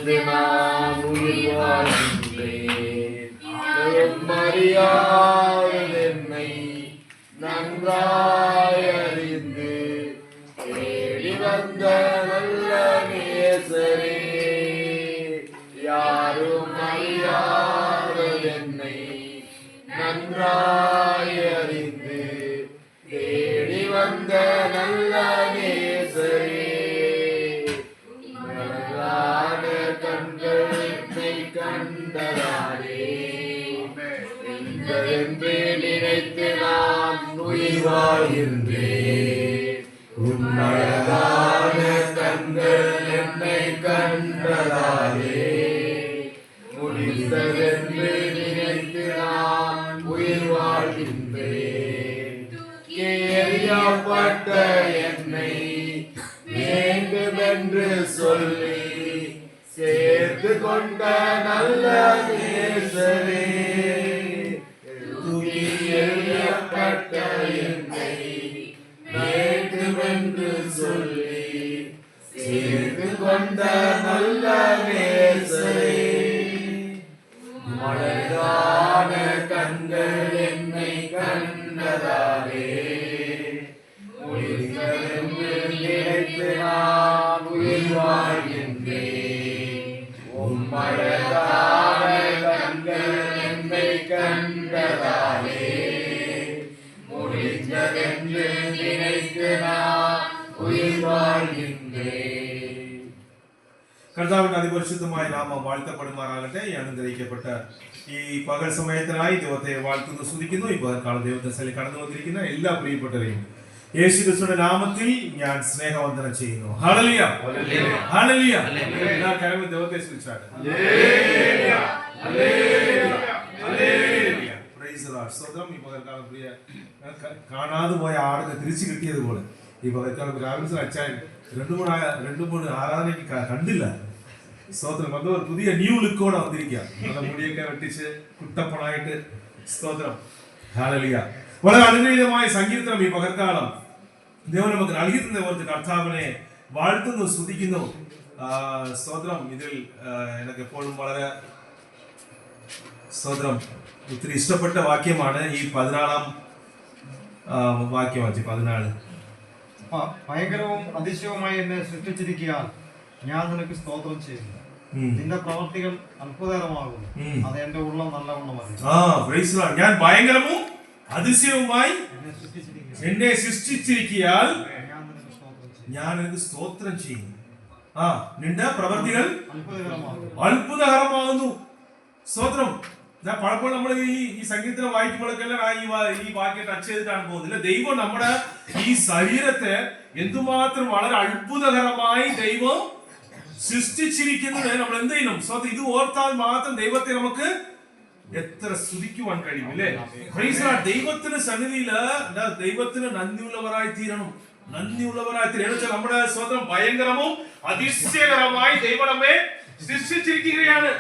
நான் உயிர் வாழ்கின்றேன். மரியாதை நன்றாய் அறிந்து தேடி வந்த நல்ல நேசரே, யாரும் அறியாத என்னை நன்றாய் அறிந்து தேடி வந்த நல்ல நேசரே, மலரான கண்கள் என்னை கண்டதாரே, என்று நினைத்து நான் உயிர் வாழ்கின்றேன். உன்னழகான கண்கள் என்னை கண்டதாலே முடிந்ததென்று நினைத்து நான் உயிர் வாழ்கின்றேன். எறியப்பட்ட என்னை வேண்டுமென்று சொல்லி சேர்த்து கொண்ட நல்ல நேசரே, எறியப்பட்ட என்னை வேண்டுமென்று சொல்லி சேர்த்து கொண்ட நல்ல நேசரே, மலரான கண்கள் என்னை கண்டதாலே முடிந்ததென்று நினைத்து நான் உயிர் வாழ்கின்றேன். மலரான கண்கள் என்னை கண்டதாலே முடிந்ததென்று நினைத்து நான் உயிர் வாழ்கின்றேன். കർത്താവിന്റെ അതിപരിശുദ്ധമായ നാമം വാഴ്ത്തപ്പെടുമാറാകട്ടെ. ഈ അനുഗ്രഹിക്കപ്പെട്ട ഈ പകൽ സമയത്തിനായി ദൈവത്തെ വാഴ്ത്തുന്നു സ്തുതിക്കുന്നു. ഈ പകൽക്കാലം ദൈവത്തെ സ്ഥലം കടന്നു വന്നിരിക്കുന്ന എല്ലാ പ്രിയപ്പെട്ടവരെയും യേശു ക്രിസ്തുവിന്റെ നാമത്തിൽ ഞാൻ സ്നേഹവന്ദനം ചെയ്യുന്നു. Hallelujah hallelujah. എല്ലാ കരങ്ങളും ദൈവത്തെ സ്തുതിച്ചാട്ടെ. Hallelujah hallelujah. Praise the Lord. സ്തോത്രം. ഈ പകൽക്കാലം പ്രിയ കാണാതെ പോയ ആടിനെ തിരിച്ചു കിട്ടിയതുപോലെ ഈ പകൽക്കാലം രാവിലെ അച്ഛൻ രണ്ടു മൂന്ന് ആരാധനയ്ക്ക് കണ്ടില്ല. സ്തോത്രം. അത് ഒരു പുതിയ ന്യൂ ലുക്കോടെ വന്നിരിക്കുക. നമ്മുടെ മുടിയൊക്കെ വെട്ടിച്ച് കുട്ടപ്പണായിട്ട്. സ്തോത്രം. ഹല്ലേലൂയ. വളരെ അനുഗ്രഹീതമായ സംഗീതം ഈ പകൽക്കാലം ദൈവം നമുക്ക് നൽകിയിട്ടുന്ന ഓർത്ത് കർത്താവിനെ വാഴ്ത്തുന്നു സ്തുതിക്കുന്നു. സ്തോത്രം. ഇതിൽ എനിക്ക് എപ്പോഴും വളരെ സ്തോത്രം ഒത്തിരി ഇഷ്ടപ്പെട്ട വാക്യമാണ് ഈ 14-ാം വാക്യം. 14 ഭയങ്കരവും അതിശയവുമായി എന്നെ സൃഷ്ടിച്ചിരിക്കാൻ ഞാൻ നിനക്ക് സ്തോത്രം ചെയ്യുന്നു. നിന്റെ പ്രവർത്തികൾ അത്ഭുതകരമാകുന്നു. അത് എന്റെ ഉള്ളം നല്ലവണ്ണം അറിയും. ഞാൻ ഭയങ്കരവും അതിശയവുമായി എന്നെ സൃഷ്ടിച്ചിരിക്കാൻ ഞാൻ നിനക്ക് സ്തോത്രം ചെയ്യുന്നു. നിന്റെ പ്രവർത്തികൾ അത്ഭുതകരമാകുന്നു. സ്തോത്രം. പലപ്പോഴും നമ്മൾ ഈ സംഗീതം വായിക്കുമ്പോഴൊക്കെല്ലാം ഈ വാക്യം ടച്ച് ചെയ്തിട്ടാണ് പോകുന്നില്ല. ദൈവം നമ്മുടെ ഈ ശരീരത്തെ എന്തുമാത്രം വളരെ അത്ഭുതകരമായി ദൈവം സൃഷ്ടിച്ചിരിക്കുന്നത് നമ്മൾ എന്ത് ചെയ്യണം? സ്തോത്രം. ഇത് ഓർത്താൽ മാത്രം ദൈവത്തെ നമുക്ക് എത്ര സ്തുതിക്കുവാൻ കഴിയും അല്ലേ? ദൈവത്തിന് സന്നിധിയില് ദൈവത്തിന് നന്ദിയുള്ളവരായി തീരണം. നമ്മുടെ സ്വന്തം ഭയങ്കരവും അതിശയകരമായി ദൈവം നമ്മെ സൃഷ്ടിച്ചിരിക്കുകയാണ്.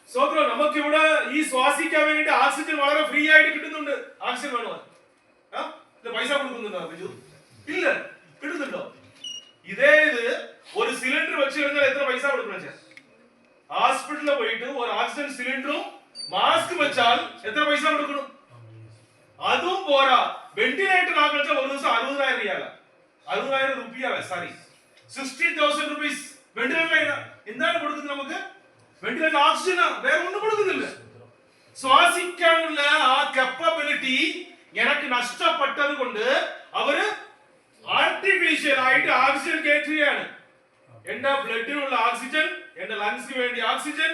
സ്വന്തം നമുക്കിവിടെ ഈ ശ്വാസിക്കാൻ വേണ്ടിട്ട് ഓക്സിജൻ വളരെ ഫ്രീ ആയിട്ട് കിട്ടുന്നുണ്ട്. ഓക്സിജൻ വേണോ? പൈസ കൊടുക്കുന്നുണ്ടോ? ഇല്ല. കിട്ടുന്നുണ്ടോ? ഇതേ ഇത് ഒരു സിലിണ്ടർ വെച്ച് കഴിഞ്ഞാൽ എത്ര പൈസ കൊടുക്കണം? ഹോസ്പിറ്റലിൽ പോയിട്ട് ഒരു ഓക്സിജൻ സിലിണ്ടറും മാസ്ക് വെച്ചാൽ എത്ര പൈസ കൊടുക്കണം? അതും പോരാ. വെന്റിലേറ്റർ ആക്കിച്ചാൽ ഒരു ദിവസം 60,000 റിയാല, 60,000 രൂപ. Sorry, 60,000 rupees ventilator. എന്താണ് കൊടുക്കുന്നത് നമുക്ക്? വെന്റിലേറ്റർ ഓക്സിജൻ, വേറെ ഒന്നും കൊടുക്കുന്നില്ല. ശ്വാസിക്കാനുള്ള ആ കപ്പാബിലിറ്റി എനിക്ക് നഷ്ടപ്പെട്ടത് കൊണ്ട് അവര് ആർട്ടിഫിഷ്യൽ ആയിട്ട് ഓക്സിജൻ കയറ്റുകയാണ്. എന്റെ ബ്ലഡിനുള്ള ഓക്സിജൻ, എന്റെ ലങ്സിന് വേണ്ടി ഓക്സിജൻ,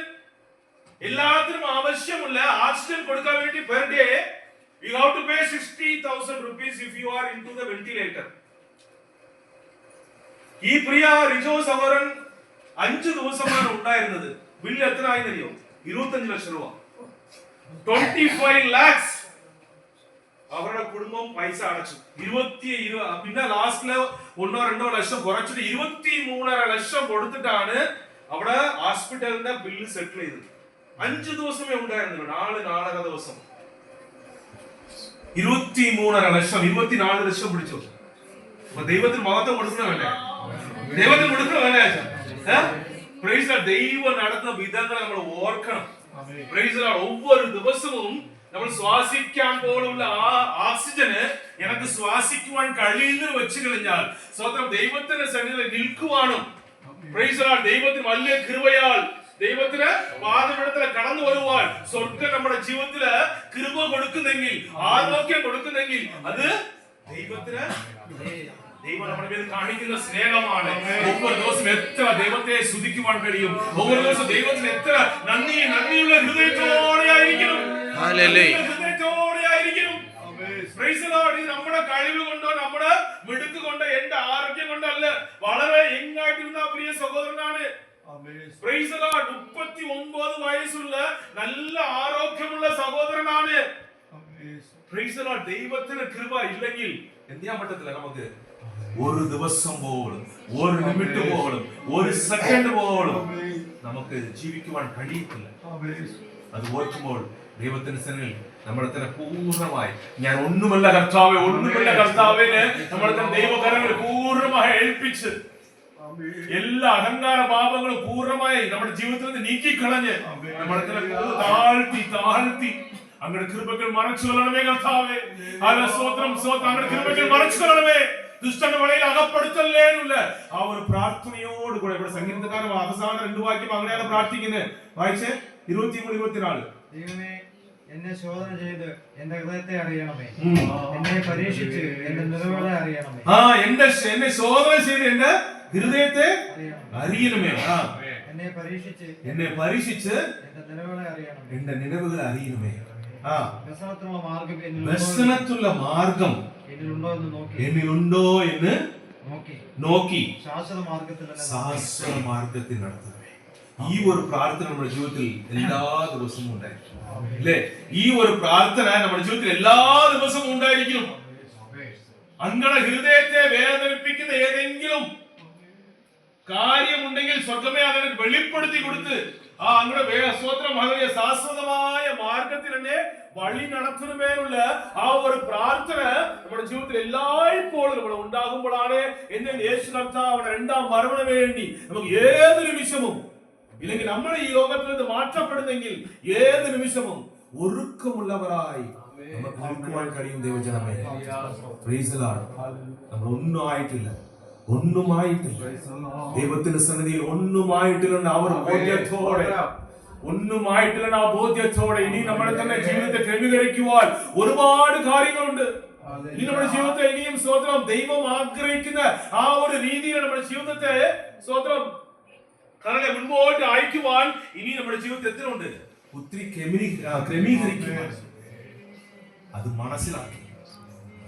എല്ലാത്തിനും ആവശ്യമുള്ള ഓക്സിജൻ കൊടുക്കാൻ വേണ്ടി per day you have to pay 60,000 rupees if you are into the ventilator. ഈ പ്രിയ റിജോ സഹോദരൻ 5 ദിവസമാണ് ഉണ്ടായിരുന്നത്. ബില്ല് എത്ര ആയെന്നറിയോ? 25 ലക്ഷം രൂപ. 25 lakhs അവരുടെ കുടുംബം പൈസ അടച്ചു. പിന്നെ ലാസ്റ്റില് 1-2 ലക്ഷം കുറച്ചിട്ട് 23.5 ലക്ഷം കൊടുത്തിട്ടാണ് അവിടെ ഹോസ്പിറ്റലിന്റെ ബില്ല് സെറ്റിൽ ചെയ്തത്. 5 ദിവസമേ ഉണ്ടായിരുന്നുള്ളൂ. 4 ദിവസം 23.5 ലക്ഷം, 24 ലക്ഷം പിടിച്ചു. ദൈവത്തിന് മഹത്വം കൊടുക്കണമല്ലേ? ദൈവത്തിന് കൊടുക്കണമല്ലേ? Price the Lord. ദൈവം നടത്തുന്ന വിധങ്ങൾ നമ്മൾ ഓർക്കണം. Price the Lord. ഒവ്വൊരു ദിവസവും നമ്മൾ ശ്വാസിക്കാൻ പോലുള്ള ആ ഓക്സിജന് എനിക്ക് ശ്വാസിക്കുവാൻ കഴിയുന്നത് വെച്ച് കഴിഞ്ഞാൽ സ്വന്തം ദൈവത്തിന്റെ സന്നിധിയിൽ നിൽക്കുവാനും പ്രൈസ് ദി ലോർഡ് ദൈവത്തിന് വലിയ കൃപയാൽ ദൈവത്തിന് പാദപീഠത്തിൽ കടന്നു വരുവാൻ സ്വർഗ്ഗം നമ്മുടെ ജീവിതത്തില് കൃപ കൊടുക്കുന്നെങ്കിൽ, ആരോഗ്യം കൊടുക്കുന്നെങ്കിൽ അത് ദൈവത്തിന് ദൈവം നമ്മുടെ മേൽ കാണിക്കുന്ന സ്നേഹമാണ്. ഒவ்வொரு ദിവസം എത്ര ദൈവത്തെ സ്തുതിക്കുവാൻ കഴിയും, ഒவ்வொரு ദിവസം ദൈവത്തിന് എത്ര നന്ദിയുള്ള ഹൃദയത്തോടെ ആയിരിക്കണം. ഇത് നമ്മുടെ കഴിവ് കൊണ്ടോ നമ്മുടെ മിടുക്ക് കൊണ്ടോ എന്റെ ആരോഗ്യം കൊണ്ടോ അല്ല. വളരെ യങ്ങായിട്ടിരുന്ന പ്രിയ സഹോദരനാണ്. 39 വയസ്സുള്ള നല്ല ആരോഗ്യമുള്ള സഹോദരനാണ്. ദൈവത്തിന് കൃപ ഇല്ലെങ്കിൽ എന്ത് ചെയ്യാൻ പറ്റത്തില്ല നമുക്ക്. ഒരു ദിവസം പോലും, ഒരു മിനിറ്റ് പോലും, ഒരു സെക്കൻഡ് പോലും നമുക്ക് ജീവിക്കുവാൻ കഴിയത്തില്ല. അത് ഓർക്കുമ്പോൾ ദൈവത്തിന്റെ സന്നിധിയിൽ നമ്മളെ തന്നെ പൂർണ്ണമായി ഞാൻ ഒന്നുമല്ല കർത്താവേ, ഒന്നുമല്ല കർത്താവേന് നമ്മളെ തന്നെ ദൈവകരങ്ങൾ പൂർണ്ണമായി ഏൽപ്പിച്ച് എല്ലാ അഹങ്കാര പാപങ്ങളും പൂർണ്ണമായി നമ്മുടെ ജീവിതത്തിൽ നിന്ന് നീക്കിക്കളഞ്ഞ് നമ്മളെ തന്നെ താഴ്ത്തി അങ്ങയുടെ കൃപകൾ മറച്ചു കൊള്ളണമേ കർത്താവേ. സ്തോത്രം സ്തോത്രം. അങ്ങയുടെ കൃപകൾ മറച്ചു കൊള്ളണമേ. ദുഷ്ടന്റെ വലയിൽ അകപ്പെടുത്തല്ലേ എന്നുള്ള ആ ഒരു പ്രാർത്ഥനയോട് കൂടെ ഇവിടെ സംഗീതക്കാരൻ അവസാനം 2 വാക്യം അങ്ങനെയാണ് പ്രാർത്ഥിക്കുന്നത്. വായിച്ചേ 23-24. ദൈവമേ, എന്നെ ശോധന ചെയ്ത് എന്റെ ഹൃദയത്തെ അറിയണമേ. എന്നെ പരീക്ഷിച്ച് എന്റെ നിലവിളെ അറിയണമേ. എന്നെ ശോധന ചെയ്ത് എന്റെ ഹൃദയത്തെ അറിയണമേ. എന്നെ പരീക്ഷിച്ച് എന്റെ നിലവുകളെ അറിയണമേ. വ്യസനത്തുള്ള മാർഗം എന്നിലുണ്ടോ എന്ന് നോക്കി ശാശ്വത മാർഗത്തിൽ നടത്തണമേ. ഈ ഒരു പ്രാർത്ഥന നമ്മുടെ ജീവിതത്തിൽ എല്ലാ ദിവസവും ഉണ്ടായിരിക്കും അല്ലേ? ഈ ഒരു പ്രാർത്ഥന നമ്മുടെ ജീവിതത്തിൽ എല്ലാ ദിവസവും ഉണ്ടായിരിക്കും. അങ്ങയുടെ ഹൃദയത്തെ വേദനിപ്പിക്കുന്ന ഏതെങ്കിലും കാര്യമുണ്ടെങ്കിൽ സ്വർഗമേ അതിനെ വെളിപ്പെടുത്തി കൊടുത്ത് ആ അങ്ങയുടെ സ്വന്തം മകനെ ശാശ്വതമായ മാർഗത്തിൽ തന്നെ വഴി നടത്തുന്നതിനുള്ള ആ ഒരു പ്രാർത്ഥന നമ്മുടെ ജീവിതത്തിൽ എല്ലായ്പ്പോഴും നമ്മൾ ഉണ്ടാകുമ്പോഴാണ് എന്ന് യേശു കർത്താവ് രണ്ടാം വരവിന് വേണ്ടി നമുക്ക് ഏത് നിമിഷവും ഇല്ലെങ്കിൽ നമ്മൾ ഈ ലോകത്തിൽ നിന്ന് മാറ്റപ്പെടുന്നെങ്കിൽ ഏത് നിമിഷവും ഒരുക്കമുള്ളവരായി നമുക്ക് നിൽക്കുവാൻ കഴിയും. ദൈവജനമേ, പ്രൈസ് ദി ലോർഡ്. നമ്മൾ ഒന്നുമായിട്ടില്ല. ദൈവത്തിന്റെ സന്നിധിയിൽ ഒന്നുമായിട്ടില്ല. ആ ബോധ്യത്തോടെ ഇനി നമ്മുടെ തന്നെ ജീവിതത്തെ ക്രമീകരിക്കുവാൻ ഒരുപാട് കാര്യങ്ങളുണ്ട്. ഇനി നമ്മുടെ ജീവിതത്തെ ഇനിയും സ്തോത്രം ദൈവം ആഗ്രഹിക്കുന്ന ആ ഒരു രീതിയിൽ നമ്മുടെ ജീവിതത്തെ സ്തോത്രം കാരണം മുൻപോട്ട് അയക്കുവാൻ ഇനി നമ്മുടെ ജീവിതത്തിൽ എത്രയുണ്ട് ഒത്തിരി ക്രമീകരിക്കുവാൻ. അത് മനസ്സിലാക്കി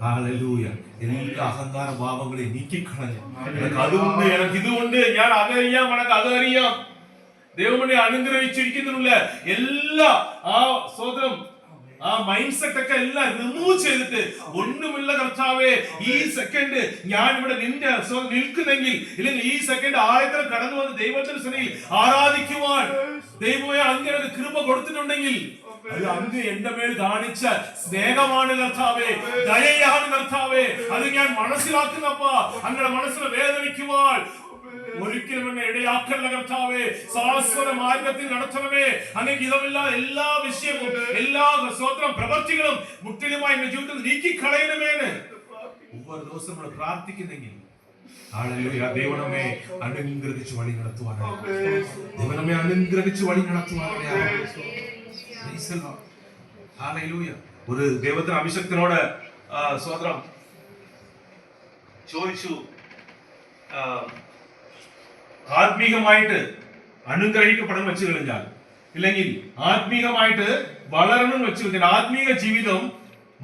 ഹല്ലേലൂയ. എല്ലാ അഹങ്കാര ഭാവങ്ങളെ നീക്കിക്കളഞ്ഞു. അതുകൊണ്ട് എനിക്ക് ഇതുകൊണ്ട് ഞാൻ അതറിയാം, എനിക്ക് അതറിയാം. ദൈവമനെ അനുഗ്രഹിച്ചിരിക്കുന്നുള്ള എല്ലാ ആ സ്വന്തം ആ മൈൻഡ് സെറ്റ് ഒക്കെ എല്ലാം റിമൂവ് ചെയ്തിട്ട് ഒന്നുമില്ല കർത്താവേ, ഈ സെക്കൻഡ് ഞാൻ ഇവിടെ നിൽക്കുന്നെങ്കിൽ ഇല്ലെങ്കിൽ ഈ സെക്കൻഡ് ആഴത്തിൽ കടന്നു വന്ന് ദൈവത്തിന്റെ സന്നിധിയിൽ ആരാധിക്കുവാൻ ദൈവമേ അങ്ങനെ കൃപ കൊടുത്തിട്ടുണ്ടെങ്കിൽ അത് അങ്ങ് എന്റെ മേൽ കാണിച്ച സ്നേഹമാണ് കർത്താവേ, ദയയാണ് കർത്താവേ. അത് ഞാൻ മനസ്സിലാക്കുന്നപ്പാ അങ്ങയുടെ മനസ്സിനെ വേദനിക്കുവാൻ ഒരിക്കലും എന്നെ ഇടയാക്കല്ല കർത്താവേ. ശാശ്വത മാർഗത്തിൽ നടത്തണമേ. അങ്ങനെ ഇതമില്ലാതെ എല്ലാ വിഷയവും എല്ലാ സ്വന്തം പ്രവൃത്തികളും മുற்றிലുമായി എന്റെ ജീവിതത്തിൽ നീക്കിക്കളയണമേന്ന് ഒവ്വൊരു ദിവസം നമ്മൾ പ്രാർത്ഥിക്കുന്നെങ്കിൽ ദൈവമേ അനുഗ്രഹിച്ച് വഴി നടത്തുവാനാണ്. ദൈവമേ അനുഗ്രഹിച്ച് വഴി നടത്തുവാനാണ്. ഒരു ദൈവത്തിന് അഭിഷക്തനോട് സ്വതന്ത്രം ചോദിച്ചു, ആത്മീകമായിട്ട് അനുഗ്രഹിക്കപ്പെടണം വെച്ച് കഴിഞ്ഞാൽ ഇല്ലെങ്കിൽ ആത്മീകമായിട്ട് വളരണം വെച്ച് കഴിഞ്ഞാൽ ആത്മീക ജീവിതം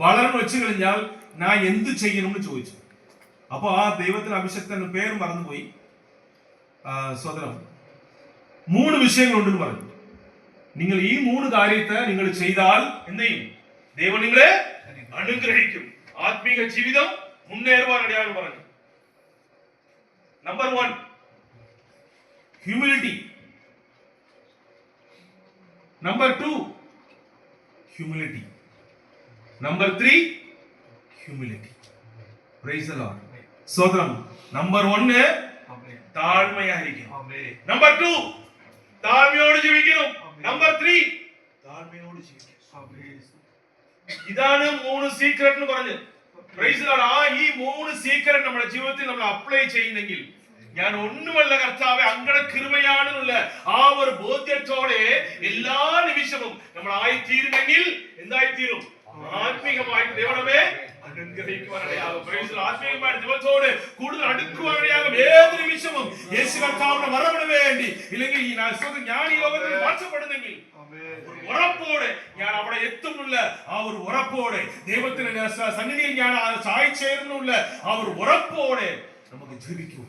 വളരണം വെച്ച് കഴിഞ്ഞാൽ ഞാൻ എന്ത് ചെയ്യണമെന്ന് ചോദിച്ചു. അപ്പൊ ആ ദൈവത്തിന് അഭിഷക്തൻ പേര് മറന്നുപോയി. സ്വതന്ത്രം 3 വിഷയങ്ങളുണ്ടെന്ന് പറഞ്ഞു. നിങ്ങൾ ഈ 3 കാര്യത്തെ നിങ്ങൾ ചെയ്താൽ എന്ത് ചെയ്യും? ദൈവം നിങ്ങളെ അനുഗ്രഹിക്കും. ആത്മീക ജീവിതം മുന്നേറുവാനിടയാണ് പറഞ്ഞു. Number 1 humility. Number 2 humility. Number 3 humility. Praise the Lord. സ്വതന്ത്രം. നമ്പർ 1 താഴ്മയായിരിക്കും. നമ്പർ 2 താഴ്മയോട് ജീവിക്കണം. നമ്പർ 3 താഴ്മയോട് ജീവിക്കണം. ഇതാണ് 3 സീക്രട്ട് എന്ന് പറഞ്ഞ്. Price the Lord. ആ ഈ 3 സീക്രട്ട് നമ്മുടെ ജീവിതത്തിൽ നമ്മൾ അപ്ലൈ ചെയ്യുന്നെങ്കിൽ ഞാൻ ഒന്നുമല്ല കർത്താവേ അങ്ങയുടെ കൃപയാണെന്നുള്ള ആ ഒരു ബോധ്യത്തോടെ എല്ലാ നിമിഷവും നമ്മൾ ആയിത്തീരുന്നെങ്കിൽ എന്തായിത്തീരും? ആത്മീകമായിട്ട് ദൈവമേ അനുഗ്രഹിക്കുവാനിടയാകും. Praise the Lord. ആത്മീകമായിട്ട് ദൈവത്തോട് കൂടുതൽ അടുക്കുവാനിടയാകും. ഏത് നിമിഷവും യേശു കർത്താവിന്റെ വരവിന് വേണ്ടി ഇല്ലെങ്കിൽ ഞാൻ ഈ ലോകത്തിൽ മാറ്റപ്പെടുന്നെങ്കിൽ ഉറപ്പോടെ ഞാൻ അവിടെ എത്തുന്നുള്ള ആ ഒരു ഉറപ്പോടെ ദൈവത്തിന്റെ സന്നിധിയിൽ ഞാൻ സായിച്ചേരുന്നുള്ള ആ ഒരു ഉറപ്പോടെ നമുക്ക് ജീവിക്കൂ.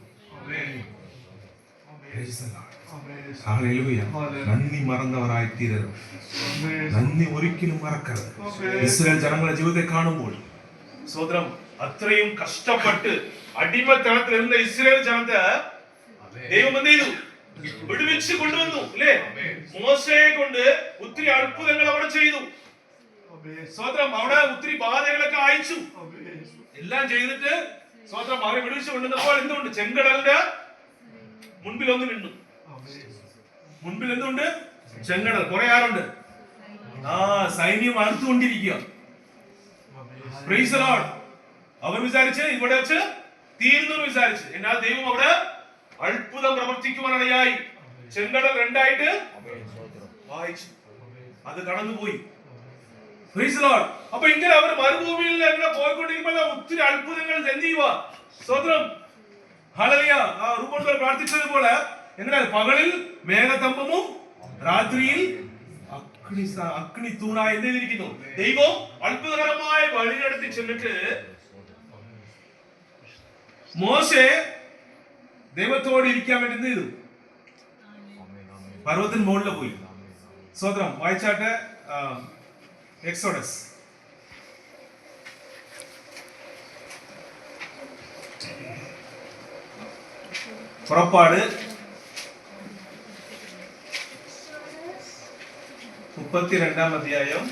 നന്ദി മറന്നവരായി തീരരുത്. നന്ദി ഒരിക്കലും മറക്കരുത്. ഇസ്രായേൽ ജനങ്ങളുടെ ജീവിതത്തെ കാണുമ്പോൾ സ്വതന്ത്രം അത്രയും കഷ്ടപ്പെട്ട് അടിമത്തനത്തിൽ ഇരുന്ന ഇസ്രായേൽ ജനത്തെ ദൈവം എന്ത് ചെയ്തു? വിടുവിച്ച് കൊണ്ടുവന്നു അല്ലേ? മോശയെ കൊണ്ട് ഒത്തിരി അത്ഭുതങ്ങൾ അവിടെ ചെയ്തു. സ്വതന്ത്രം അവിടെ ഒത്തിരി ബാധകളൊക്കെ അയച്ചു. എല്ലാം ചെയ്തിട്ട് സ്വതന്ത്രം അവരെ വിടുവിച്ച് കൊണ്ടുവന്നപ്പോൾ എന്തുകൊണ്ട്? ചെങ്കടലിന്റെ മുൻപിൽ ഒന്ന് നിന്നു. മുൻപിൽ എന്തുണ്ട്? ചെങ്കടൽ. കുറെ ആരുണ്ട്? സൈന്യം അടുത്തുകൊണ്ടിരിക്കുക. Praise the Lord. അവർ വിചാരിച്ച് ഇവിടെ വെച്ച് തീരുന്നു വിചാരിച്ച്. എന്നാൽ ദൈവം അവിടെ അത്ഭുതം പ്രവർത്തിക്കുവാനിടയായി. ചെങ്കടൽ രണ്ടായിട്ട് വായിച്ചു. അത് കടന്നുപോയി. Price the Lord. അപ്പൊ ഇങ്ങനെ അവർ മരുഭൂമിയിൽ എങ്ങനെ പോയിക്കൊണ്ടിരിക്കുമ്പോൾ ഒത്തിരി അത്ഭുതങ്ങൾ എന്ത് ചെയ്യുക? സ്വതന്ത്രം ഹല്ലേലൂയ. റൂബൻ പ്രാർത്ഥിച്ചതുപോലെ എങ്ങനെ പകലിൽ മേഘതമ്പമും രാത്രിയിൽ അഗ്നി തൂണായി എന്ത് ചെയ്തിരിക്കുന്നു? ദൈവം അത്ഭുതകരമായ വഴി നടത്തി ചെന്നിട്ട് മോശെ ദൈവത്തോട് ഇരിക്കാൻ വേണ്ടി എന്ത് ചെയ്തു? പർവ്വതത്തിന് മുകളിൽ പോയി. സ്വതന്ത്രം വായിച്ചാട്ടെ. എക്സോഡസ് പുറപ്പാട് 32-ാം അധ്യായം.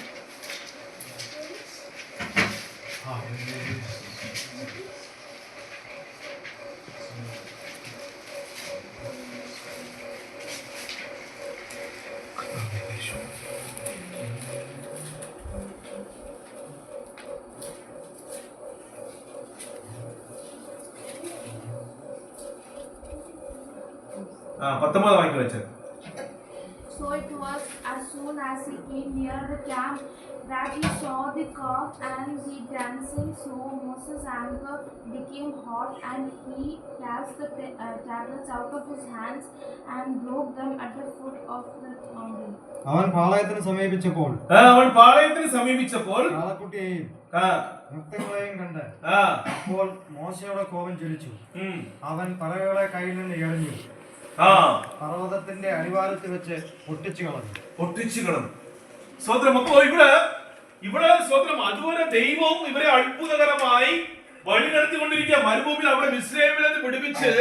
So it was as soon as he came near the camp that he saw the calf and the dancing. So Moses' anger became hot, and he cast the tablets out of his hands and broke them at the foot of the mountain. അവൻ പാളയത്തിന് സമീപിച്ചപ്പോൾ കാളക്കുട്ടിയെയും നൃത്തങ്ങളെയും കണ്ട് അപ്പോൾ മോശയുടെ കോപം ജ്വലിച്ചു. അവൻ പലകളെ കയ്യിൽ നിന്ന് എറിഞ്ഞു പർവ്വതത്തിന്റെ അടിവാരത്തിൽ വെച്ച് പൊട്ടിച്ചു കളഞ്ഞു. സ്വതന്ത്രം. അപ്പോ ഇവിടെ സ്വതന്ത്രം അതുവരെ ദൈവവും ഇവരെ അത്ഭുതകരമായി വഴി നടത്തിക്കൊണ്ടിരിക്കുക. മരുഭൂമിയിൽ അവിടെ മിസ്രയീമിൽ നിന്ന് വിടുവിച്ച്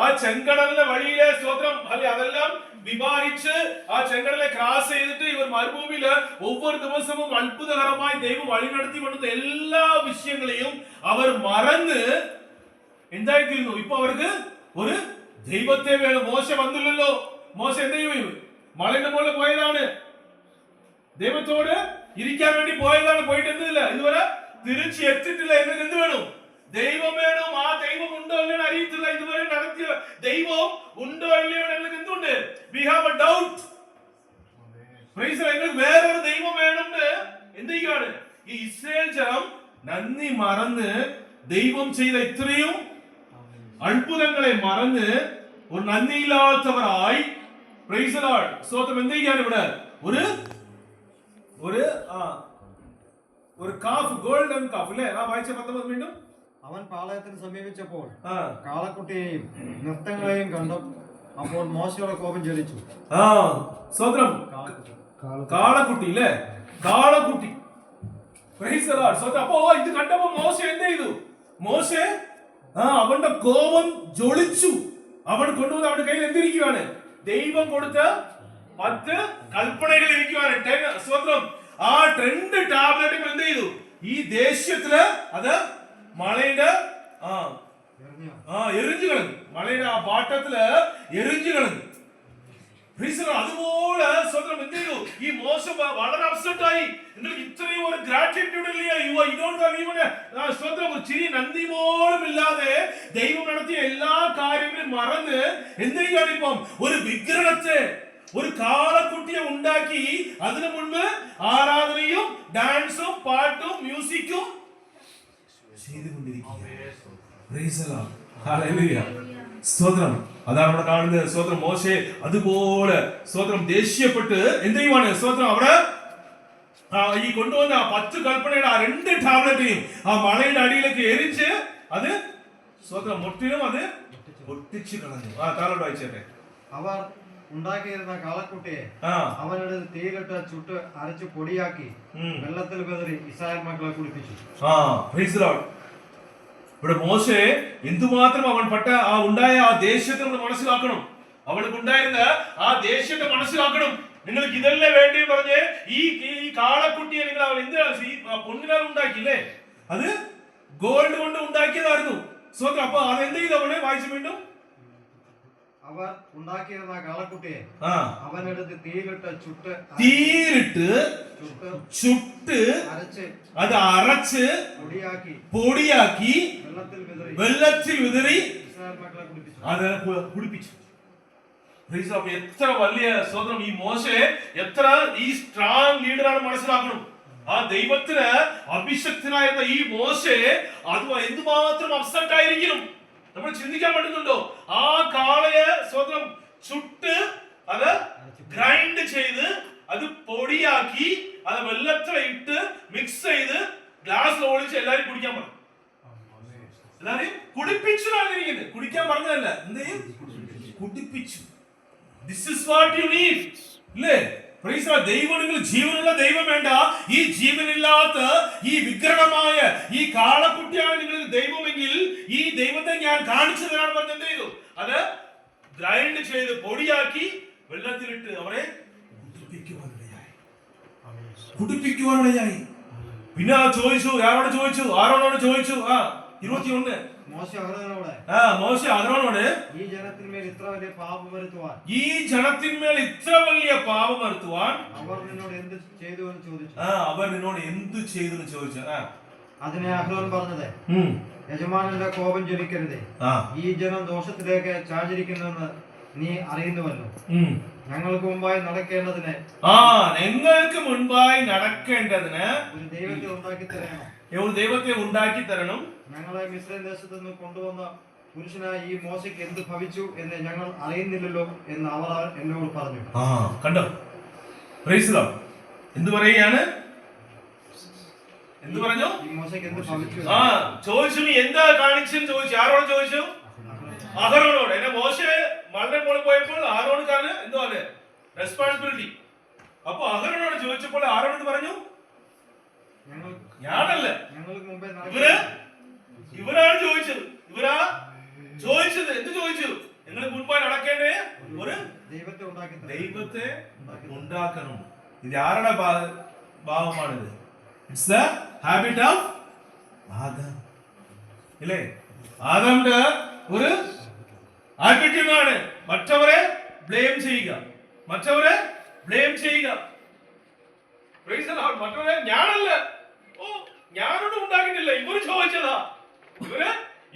ആ ചെങ്കടലിന്റെ വഴിയിലെ സ്വതന്ത്രം അതെല്ലാം വിവാഹിച്ച് ആ ചെങ്കടലെ ക്രാസ് ചെയ്തിട്ട് ഇവർ മരുഭൂമിയില് ഒവ്വൊരു ദിവസവും അത്ഭുതകരമായി ദൈവം വഴി നടത്തിക്കൊണ്ടുന്ന എല്ലാ വിഷയങ്ങളെയും അവർ മറന്ന് എന്തായിത്തീരുന്നു? ഇപ്പൊ അവർക്ക് ഒരു ദൈവത്തെ വേണം. മോശ വന്നില്ലല്ലോ. മോശ എന്ത് ചെയ്യും? മലയുടെ മുകളിൽ പോയതാണ്. ദൈവത്തോട് ഇരിക്കാൻ വേണ്ടി പോയതാണ്. പോയിട്ട് എന്തില്ല ഇതുവരെ തിരിച്ചു എത്തിയിട്ടില്ല. എന്നിട്ട് എന്ത് വേണം? ദൈവം വേണം. ആ ദൈവം ഉണ്ടോ ഇല്ലയോ അറിയത്തില്ല. ഇതുവരെ നടത്തിയ ദൈവം ഉണ്ടോ ഇല്ലയോ ഞങ്ങൾക്ക് എന്തുണ്ട്? We have A doubt. Price the Lord. വേറൊരു ദൈവം വേണമെന്ന് എന്ത് ചെയ്യുകയാണ്? ഈ ഇസ്രായേൽ ജനം നന്ദി മറന്ന് ദൈവം ചെയ്ത ഇത്രയും അത്ഭുതങ്ങളെ മറന്ന് ഒരു നന്ദിയില്ലാത്തവരായി പ്രൈസ് ദി ലോർഡ് സ്വതന്ത്രം എന്ത് ചെയ്യാണ്? ഇവിടെ ഒരു കാഫ്, ഗോൾഡൻ കാഫ് അല്ലേ? വായിച്ച 19 വീണ്ടും. അവൻ പാളയത്തിന് സമീപിച്ചപ്പോൾ കാളക്കുട്ടിയെയും നൃത്തങ്ങളെയും കണ്ടു. അപ്പോൾ മോശയുടെ കോപം ജ്വലിച്ചു. സ്വതന്ത്രം കാളക്കുട്ടി അല്ലേ? കാളക്കുട്ടി. Praise the Lord. സ്വതന്ത്രം. അപ്പോ ഇത് കണ്ടപ്പോ മോശ എന്ത് ചെയ്തു? മോശ അവന്റെ കോപം ജ്വലിച്ചു. അവൻ കൊണ്ടുവന്ന് അവന്റെ കയ്യിൽ എന്തിരിക്കുകയാണ്? ദൈവം കൊടുത്ത 10 കൽപ്പനകൾ ഇരിക്കുകയാണ്. സ്വതന്ത്രം. ആ 10 ടാബ്ലറ്റുകൾ എന്ത് ചെയ്തു? ഈ ദേശത്തില് അത് മലയുടെ എറിഞ്ഞു കളഞ്ഞു. മലയുടെ ആ പാട്ടത്തില് എറിഞ്ഞു കളഞ്ഞു. അതുപോലെ സ്വന്തം എന്ത് ചെയ്തു? ഈ മോശ വളരെ അപ്സെറ്റ് ആയി. നിങ്ങൾക്ക് ഇത്രയും ഒരു ഗ്രാറ്റിറ്റ്യൂഡ് ഇല്ല, സ്വന്തം ചിരി നന്ദി പോലും ഇല്ലാതെ ദൈവം നടത്തിയ എല്ലാ കാര്യങ്ങളും മറന്ന് എന്ത് ചെയ്യാണ് ഇപ്പം? ഒരു വിഗ്രഹത്തെ, ഒരു കാളക്കുട്ടിയെ ഉണ്ടാക്കി അതിനു മുൻപ് ആരാധനയും ഡാൻസും പാട്ടും മ്യൂസിക്കും ചെയ്തുകൊണ്ടിരിക്കുക. സ്തോത്രം. അതാണ് ഇവിടെ കാണുന്നത്. സ്തോത്രം. മോശെ അതുപോലെ സ്തോത്രം ദേഷ്യപ്പെട്ട് എന്ത് ചെയ്യുവാണ്? സ്തോത്രം. അവിടെ ഈ കൊണ്ടുവന്ന 10 കൽപ്പനയുടെ ആ 2 ടാബ്ലറ്റിനെയും ആ മലയുടെ അടിയിലേക്ക് എരിച്ച് അത് സ്തോത്രം മുട്ടിലും അത് പൊട്ടിച്ചു കളഞ്ഞു. താഴോട്ട് വായിച്ചേട്ടെ. അവർ ഉണ്ടാക്കിയിരുന്ന കാളക്കുട്ടിയെ അവനോട് തീയിലിട്ട് ചുട്ട് അരച്ച് പൊടിയാക്കി വെള്ളത്തിൽ വെതറി ഇസ്രായേൽ മക്കളെ കുളിപ്പിച്ചു. ഇവിടെ മോശെ എന്തുമാത്രം അവൻ പെട്ട ഉണ്ടായ ആ ദേഷ്യത്തെ നമ്മൾ മനസ്സിലാക്കണം. അവൾക്ക് ഉണ്ടായിരുന്ന ആ ദേഷ്യത്തെ മനസ്സിലാക്കണം. നിങ്ങൾക്ക് ഇതല്ലേ വേണ്ടി പറഞ്ഞ് ഈ കാളക്കുട്ടിയെ നിങ്ങൾ അവൻ എന്തിനാ പൊന്നിനാൽ ഉണ്ടാക്കിയില്ലേ? അത് ഗോൾഡ് കൊണ്ട് ഉണ്ടാക്കിയതായിരുന്നു. സ്വന്തം. അപ്പൊ അതെന്ത് ചെയ്തു? അവനെ വായിച്ചു വീണ്ടും. അവർ ഉണ്ടാക്കിയിരുന്ന കാളക്കുട്ടിയെ അവനെടുത്ത് തീയിലിട്ട് ചുട്ട് അത് അരച്ച് പൊടിയാക്കി വെള്ളത്തിൽ വിതറി അത് കുളിപ്പിച്ചു. എത്ര വലിയ സ്വന്തം ഈ മോശെ എത്ര ഈ സ്ട്രോങ് ലീഡറാണ് മനസ്സിലാക്കണം. ആ ദൈവത്തിന് അഭിഷക്തനായിരുന്ന ഈ മോശെ അത് എന്തുമാത്രം അപ്സെറ്റ് ആയിരിക്കണം നമ്മൾ ചിന്തിക്കാൻ പറ്റുന്നുണ്ടോ? ആ കാളയെ സ്വന്തം ചുട്ട് അത് ഗ്രൈൻഡ് ചെയ്ത് അത് പൊടിയാക്കി അത് വെള്ളത്തിലിട്ട് മിക്സ് ചെയ്ത് ഗ്ലാസ് ഒഴിച്ച് എല്ലാരും കുടിക്കാൻ പറഞ്ഞു. എല്ലാരെയും കുടിപ്പിച്ചു. കുടിക്കാൻ പറഞ്ഞതല്ല, എന്തെയും കുടിപ്പിച്ചു. This is what you need. ഇല്ലേ? ദൈവം, നിങ്ങൾ ജീവനുള്ള ദൈവം വേണ്ട. ഈ ജീവനില്ലാത്ത ഈ വിഗ്രഹമായ ഈ കാളക്കുട്ടിയാണ് നിങ്ങൾ ദൈവമെങ്കിൽ ഈ ദൈവത്തെ ഞാൻ കാണിച്ചു തരാൻ പറഞ്ഞ എന്ത് ചെയ്തു? അത് ഗ്രൈൻഡ് ചെയ്ത് പൊടിയാക്കി വെള്ളത്തിലിട്ട് അവരെ കുടിപ്പിക്കുവാനിടയായി. പിന്നെ ചോദിച്ചു, ആരോട് ചോദിച്ചു? 21 മോശെ അഹരോനോട് ഈ ജനത്തിന്മേൽ ഇത്ര വലിയ പാപം വരുത്തുവാൻ അവർ നിന്നോട് എന്ത് ചെയ്തു എന്ന് ചോദിച്ചു. അതിനെ അഹരോൻ പറഞ്ഞത്, യജമാനന്റെ കോപം ജ്വലിക്കരുതേ. ഈ ജനം ദോഷത്തിലേക്ക് ചാചരിക്കുന്നെന്ന് നീ അറിയുന്നുവല്ലോ. ഞങ്ങൾക്ക് മുമ്പായി നടക്കേണ്ടതിന് ഒരു ദൈവത്തെ ഉണ്ടാക്കി തരണം. ഞങ്ങളെ മിസ്രൈം ദേശത്ത് നിന്ന് കൊണ്ടുവന്ന പുരുഷനായ ഈ മോശയ്ക്ക് എന്ത് ഭവിച്ചു എന്ന് ഞങ്ങൾ അറിയുന്നില്ലല്ലോ എന്ന് അവർ എന്നോട് പറഞ്ഞു. കണ്ടോ? എന്ത് പറയുകയാണ്? എന്ത് പറഞ്ഞു? ഈ മോശയ്ക്ക് എന്ത് ഭവിച്ചു ചോദിച്ചു. നീ എന്താ കാണിച്ചെന്ന് ചോദിച്ചു. ആരോട് ചോദിച്ചു? അഹരോനോട്. എന്നെ മോശെ മലയുടെ മുകളിൽ പോയപ്പോൾ അഹരോൻക്കാണ് എന്തുവാണ് റെസ്പോൺസിബിലിറ്റി. അപ്പൊ അഹരോനോട് ചോദിച്ചപ്പോൾ ആരോട് പറഞ്ഞു? ഞാനല്ല, ഇവരാണ് ചോദിച്ചത്. ചോദിച്ചത് എന്ത് ചോദിച്ചു? നിങ്ങൾ മുൻപായി നടക്കേണ്ടേ ഒരു ദൈവത്തെ ഉണ്ടാക്കണം. ഇത് ആരുടെ ഭാവമാണിത്? It's the habit of Adam. ഇല്ലേ? ആദമിന്റെ ഒരു ആറ്റിറ്റ്യൂഡ് ആണ് മറ്റവരെ ബ്ലെയിം ചെയ്യുക. മറ്റവരെ ഞാനല്ല, ഞാനൊന്നും ഉണ്ടാക്കിയിട്ടില്ല, ഇവര് ചോദിച്ചതാ.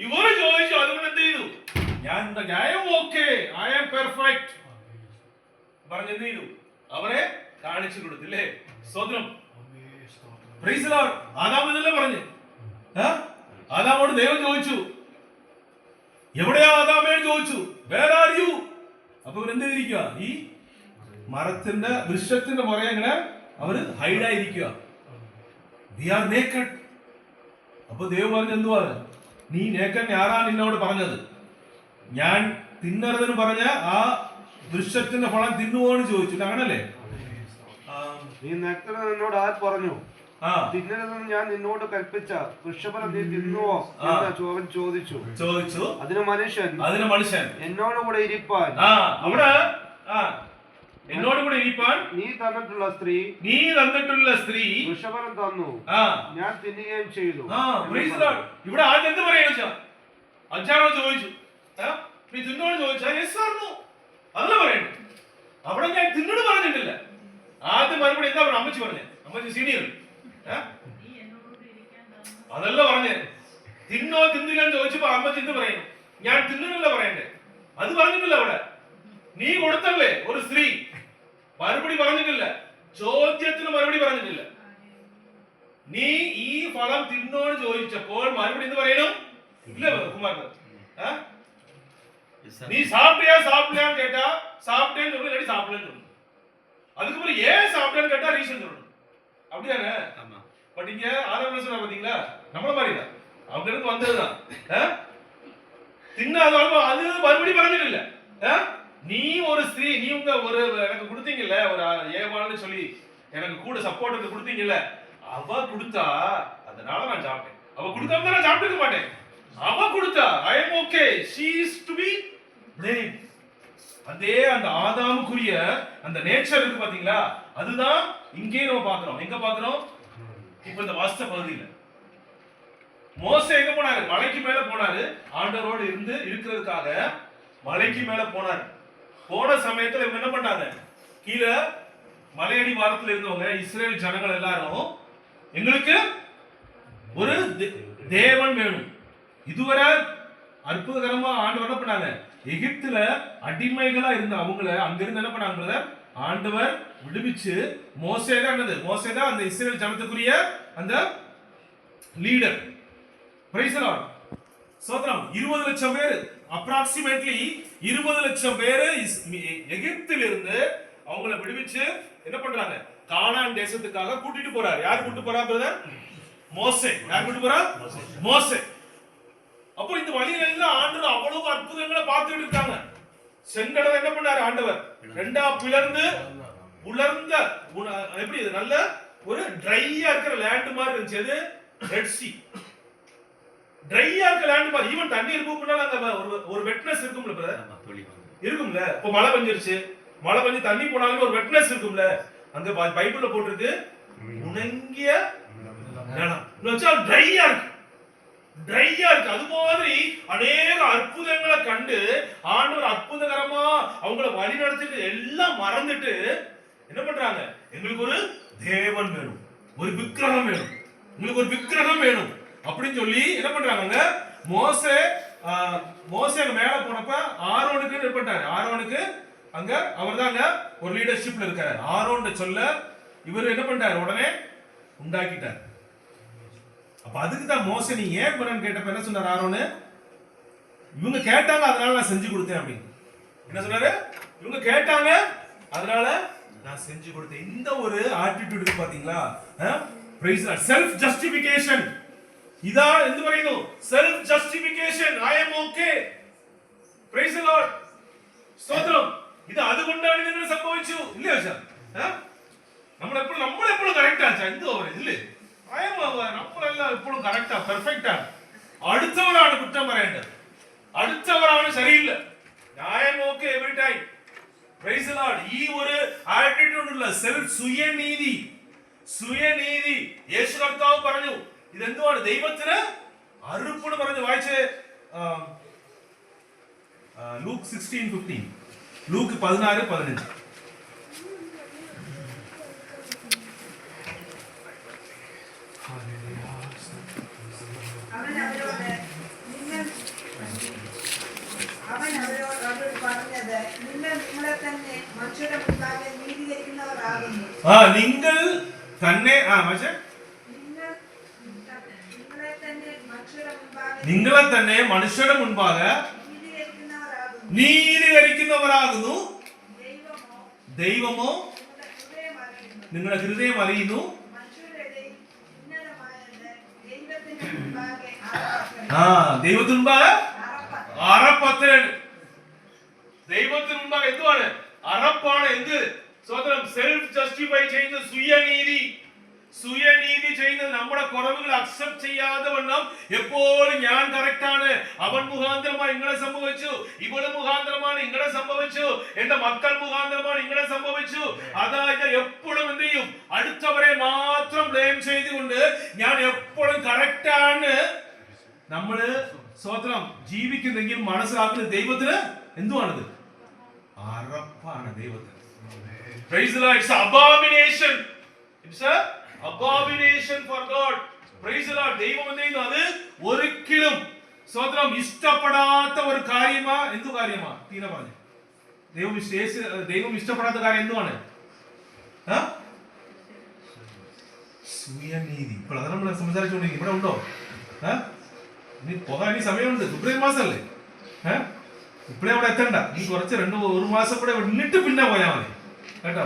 ഇവര് ചോദിച്ചു, അതുകൊണ്ട് എന്ത് ചെയ്തു? ന്യായം ഓക്കെ, ഐ ആം പെർഫെക്റ്റ് പറഞ്ഞ് എന്ത് ചെയ്തു? അവരെ കാണിച്ചു കൊടുത്തില്ലേ? സ്വന്തം. ആദാം ഇതല്ലേ പറഞ്ഞ്? ആദാമോട് ദൈവം ചോദിച്ചു, എവിടെയാ ആദാമേ ചോദിച്ചു, വേർ ആർ യു? അപ്പൊ ഇവരെന്ത് ചെയ്തിരിക്കുക? ഈ മരത്തിന്റെ വൃക്ഷത്തിന്റെ പുറകെ ഇങ്ങനെ അവര് ഹൈഡായിരിക്കുക. V R naked. അപ്പൊ ദൈവം പറഞ്ഞു, എന്തുവാ നീ നേക്കഡ്? ആരാ നിന്നോട് പറഞ്ഞത്? ഞാൻ തിന്നരുതെന്ന് പറഞ്ഞ ആ വൃക്ഷത്തിന്റെ ഫലം തിന്നുവോന്ന് ചോദിച്ചു. അങ്ങനല്ലേ? നീ നേക്കഡ് എന്നോട് ആര് പറഞ്ഞു? തിന്നരുതെന്ന് ഞാൻ നിന്നോട് കൽപ്പിച്ച വൃക്ഷഫലം നീ തിന്നുവോ എന്ന് അവൻ ചോദിച്ചു. അതിന് മനുഷ്യൻ എന്നോട് കൂടെ ഇരിപ്പാൻ നീ തന്നിട്ടുള്ള സ്ത്രീ വൃക്ഷഫലം തന്നു, ഞാൻ തിന്നുകയും ചെയ്തു. ഇവിടെ ആദ്യം എന്ത് പറയുക? അച്ഛനോട് ചോദിച്ചു, നീ തിന്നോട് ചോദിച്ചാ അതല്ല പറയണേ. അവിടെ തിന്നോട് പറഞ്ഞിട്ടില്ല. ആദ്യം മറുപടി എന്താ പറഞ്ഞു? അമ്മച്ചി പറഞ്ഞേ, അമ്മച്ചി സീനിയർ അതല്ല പറഞ്ഞേ. തിന്നോ തിന്നില്ലെന്ന് ചോദിച്ചപ്പോ അമ്മച്ചി എന്ത് പറയുന്നു? ഞാൻ തിന്നണല്ല പറയണ്ടേ, അത് പറഞ്ഞിട്ടില്ല. അവിടെ നീ കൊടുത്തല്ലേ ഒരു സ്ത്രീ, മറുപടി പറഞ്ഞിട്ടില്ല, ചോദ്യത്തിന് മറുപടി പറഞ്ഞിട്ടില്ല. നീ ഈ ഫലം തിന്നോന്ന് ചോദിച്ചപ്പോൾ മറുപടി എന്ത് പറയണം? ഇല്ല കുമാരൻ, நீ சாப்பிட்டியா சாப்பிடலையான்னு கேட்டா சாப்பிட்டேன்னு சொல்லணும், இல்லாட்டி சாப்பிடலன்னு சொல்லணும். அதுக்கப்புறம் ஏன் சாப்பிட்டேன்னு கேட்டா ரீசன் சொல்லணும். அப்படிதானே? பட் இங்க ஆதரவு சொன்னா பாத்தீங்களா, நம்மள மாதிரி தான், அவங்க இருந்து வந்ததுதான். தின்னாதாலும் அது மறுபடி പറഞ്ഞിട്ടില്ല. நீ ஒரு ஸ்திரீ, நீ உங்க ஒரு எனக்கு கொடுத்தீங்கல்ல, ஒரு ஏவாள்னு சொல்லி எனக்கு கூட சப்போர்ட் கொடுத்தீங்கல்ல, அவ கொடுத்தா அதனால நான் சாப்பிட்டேன். அவ கொடுக்காம நான் சாப்பிட்டுக்க மாட்டேன். அவ கொடுத்தா I am okay, she is to be blamed. அதே அந்த ஆதாமுக்குரிய அந்த நேச்சர் இருக்கு பாத்தீங்களா, அதுதான் இங்கே நம்ம பார்க்கிறோம். எங்க பார்க்கிறோம்? இப்ப இந்த வாஸ்த பகுதியில மோசே எங்க போனாரு? மலைக்கு மேல போனாரு. ஆண்டவரோடு இருந்து இருக்கிறதுக்காக மலைக்கு மேல போனாரு. போன சமயத்துல இவங்க என்ன பண்ணாங்க? கீழே மலையடி வாரத்துல இருந்தவங்க இஸ்ரேல் ஜனங்கள் எல்லாரும் எங்களுக்கு ஒரு தேவன் வேணும். இதுவரை அற்புதகரமா ஆண்டவர் என்ன பண்ணாங்க? எகிப்துல அடிமைகளா இருந்த அவங்கள அங்கிருந்து என்ன பண்ணாங்க? ஆண்டவர் விடுவிச்சு மோசேதான் என்னது? மோசேதான் அந்த இஸ்ரேல் ஜனத்துக்குரிய அந்த லீடர். Price the Lord. சோதரம் 20 லட்சம் பேர், அப்ராக்சிமேட்லி 20 லட்சம் பேர் எகிப்தில் இருந்து அவங்கள விடுவிச்சு என்ன பண்றாங்க? கானான் தேசத்துக்காக கூட்டிட்டு போறாரு. யார் கூட்டிட்டு போறா பிரதர்? மோசே. யார் கூட்டிட்டு போறா? மோசே. அப்போ இந்த வழியில எல்லாம் ஆண்டவர் அவ்வளவு அற்புதங்களை பார்த்துட்டு இருக்காங்க. செங்கடலை என்ன பண்ணாரு ஆண்டவர்? ரெண்டா பிளர்ந்து உலர்ந்த, எப்படி இது நல்ல ஒரு ட்ரையா இருக்கிற லேண்ட் மாதிரி இருந்துச்சு. அது ரெட் சி. ட்ரையா இருக்க லேண்ட் மாதிரி. ஈவன் தண்ணி இருக்கும்னால அந்த ஒரு வெட்னஸ் இருக்கும்ல பிரதர், இருக்கும்ல. இப்போ மழை பெஞ்சிருச்சு, மழை பெஞ்சு தண்ணி போனாலும் ஒரு வெட்னஸ் இருக்கும்ல. அங்க பைபிள்ல போட்டிருக்கு உணங்கிய நிலம், ட்ரையா இருக்கு, ட்ரையா இருக்கு. அது மாதிரி அநேக அற்புதங்களை கண்டு ஆண்டவர் அற்புதகரமா அவங்கள வழி நடத்திட்டு எல்லாம் மறந்துட்டு என்ன பண்றாங்க? எங்களுக்கு ஒரு தேவன் வேணும், ஒரு விக்கிரகம் வேணும், உங்களுக்கு ஒரு விக்கிரகம் வேணும் அப்படின்னு சொல்லி என்ன பண்றாங்க? மோசே மேல போனப்ப ஆரோனுக்கு என்ன பண்ணாரு? ஆரோனுக்கு அங்க அவர்தாங்க ஒரு லீடர்ஷிப்ல இருக்காரு. ஆரோன் சொல்ல இவர் என்ன பண்றாரு? உடனே உண்டாக்கிட்டார். அப்ப அதுக்கு தான் மோசே நீ ஏன் பண்ணன்னு கேட்டப்ப என்ன சொன்னார் ஆரோனு? இவங்க கேட்டாங்க அதனால நான் செஞ்சு கொடுத்தேன் அப்படின்னு. என்ன சொன்னாரு? இவங்க கேட்டாங்க அதனால நான் செஞ்சு கொடுத்தேன். இந்த ஒரு ஆட்டிட்யூட் இருக்கு பாத்தீங்களா? Praise the lord. Self justification. இதா എന്ത് പറയുന്നു? Self justification. I am okay. Praise the Lord. സ്തോത്രം. ഇത് അതുകൊണ്ടാണ് ഇതിനെ സംഭവിച്ചു ഇല്ലേ വെച്ചാ? നമ്മളെപ്പോഴും കറക്റ്റ് ആച്ചാ എന്ത് പറയുന്നത് ഇല്ലേ? നമ്മളെല്ലാം എപ്പോഴും കറക്റ്റാ, പെർഫെക്റ്റാ. അടുത്തവരാണ് കുറ്റം പറയേണ്ടത്, അടുത്തവരാണ് ശരിയില്ല. I am okay every time. Praise the Lord. ഈ ഒരു ആറ്റിറ്റ്യൂഡ് ഉള്ള സെൽഫ് സുയനീതി, സുയനീതി യേശു കർത്താവ് പറഞ്ഞു ഇതെന്തുവാണ്? ദൈവത്തിന് അറുപ്പെന്ന് പറഞ്ഞു. വായിച്ചേ ലൂക്ക് 16:15. ലൂക്ക് 16:15. അവൻ അവരോട് പറഞ്ഞത്, നിങ്ങൾ നിങ്ങളെ തന്നെ മനുഷ്യരുടെ മുൻപാകെ നീതീകരിക്കുന്നവരാകുന്നു. നിങ്ങൾ തന്നെ നിങ്ങളെ തന്നെ മനുഷ്യരുടെ മുൻപാകെ നീതീകരിക്കുന്നവരാകുന്നു. ദൈവമോ നിങ്ങളുടെ ഹൃദയം അറിയുന്നു. ദൈവത്തിന് മുമ്പാകെ അറപ്പത്രയാണ്. ദൈവത്തിന് മുമ്പാകെ എന്തുവാണ്? അറപ്പാണ്. എന്ത്? സ്വതന്ത്രം. സെൽഫ് ജസ്റ്റിഫൈ ചെയ്യുന്ന സുയനീതി, സുയനീതി ചെയ്യുന്നത് നമ്മുടെ കുറവുകൾ അക്സെപ്റ്റ് ചെയ്യാതെ വണ്ണം എപ്പോഴും ഞാൻ കറക്റ്റ് ആണ്, അവൻ മുഖാന്തരമായി ഇങ്ങനെ സംഭവിച്ചു, ഇവള് മുഖാന്തരമാണ് ഇങ്ങനെ സംഭവിച്ചു, എന്റെ മക്കൾ മുഖാന്തരമാണ് ഇങ്ങനെ സംഭവിച്ചു. അതായത് എപ്പോഴും എന്ത് ചെയ്യും? അടുത്തവരെ മാത്രം ബ്ലെയിം ചെയ്തുകൊണ്ട് ഞാൻ എപ്പോഴും കറക്റ്റ് ആണ് നമ്മള് സ്വതന്ത്രം ജീവിക്കുന്നെങ്കിൽ മനസ്സിലാക്കുന്ന ദൈവത്തിന് എന്തുവാണത്? അറപ്പാണ് ദൈവത്തിന്. Praise the Lord. It's an abomination. It's an abomination for God. Praise the Lord. ദൈവം എന്ത് അത് ഒരിക്കലും സ്വതന്ത്രം ഇഷ്ടപ്പെടാത്ത ഒരു കാര്യമാ. എന്തു കാര്യമാ? തീരെ പറഞ്ഞു. ദൈവം ഇഷ്ടപ്പെടാത്ത കാര്യം എന്തുവാണ്? സുയനീതി. ഇപ്പോൾ അതാണ് നമ്മൾ സംസാരിച്ചുകൊണ്ടിരിക്കും. ഇവിടെ ഉണ്ടോ? ഇനി പോകാൻ ഇനി സമയമുണ്ട്. ഫെബ്രുവരി മാസമല്ലേ? ഇപ്പോഴേ അവിടെ എത്തണ്ട. ഈ കുറച്ച് ഒരു മാസം കൂടെ എന്നിട്ട് പിന്നെ പോയാൽ മതി കേട്ടോ.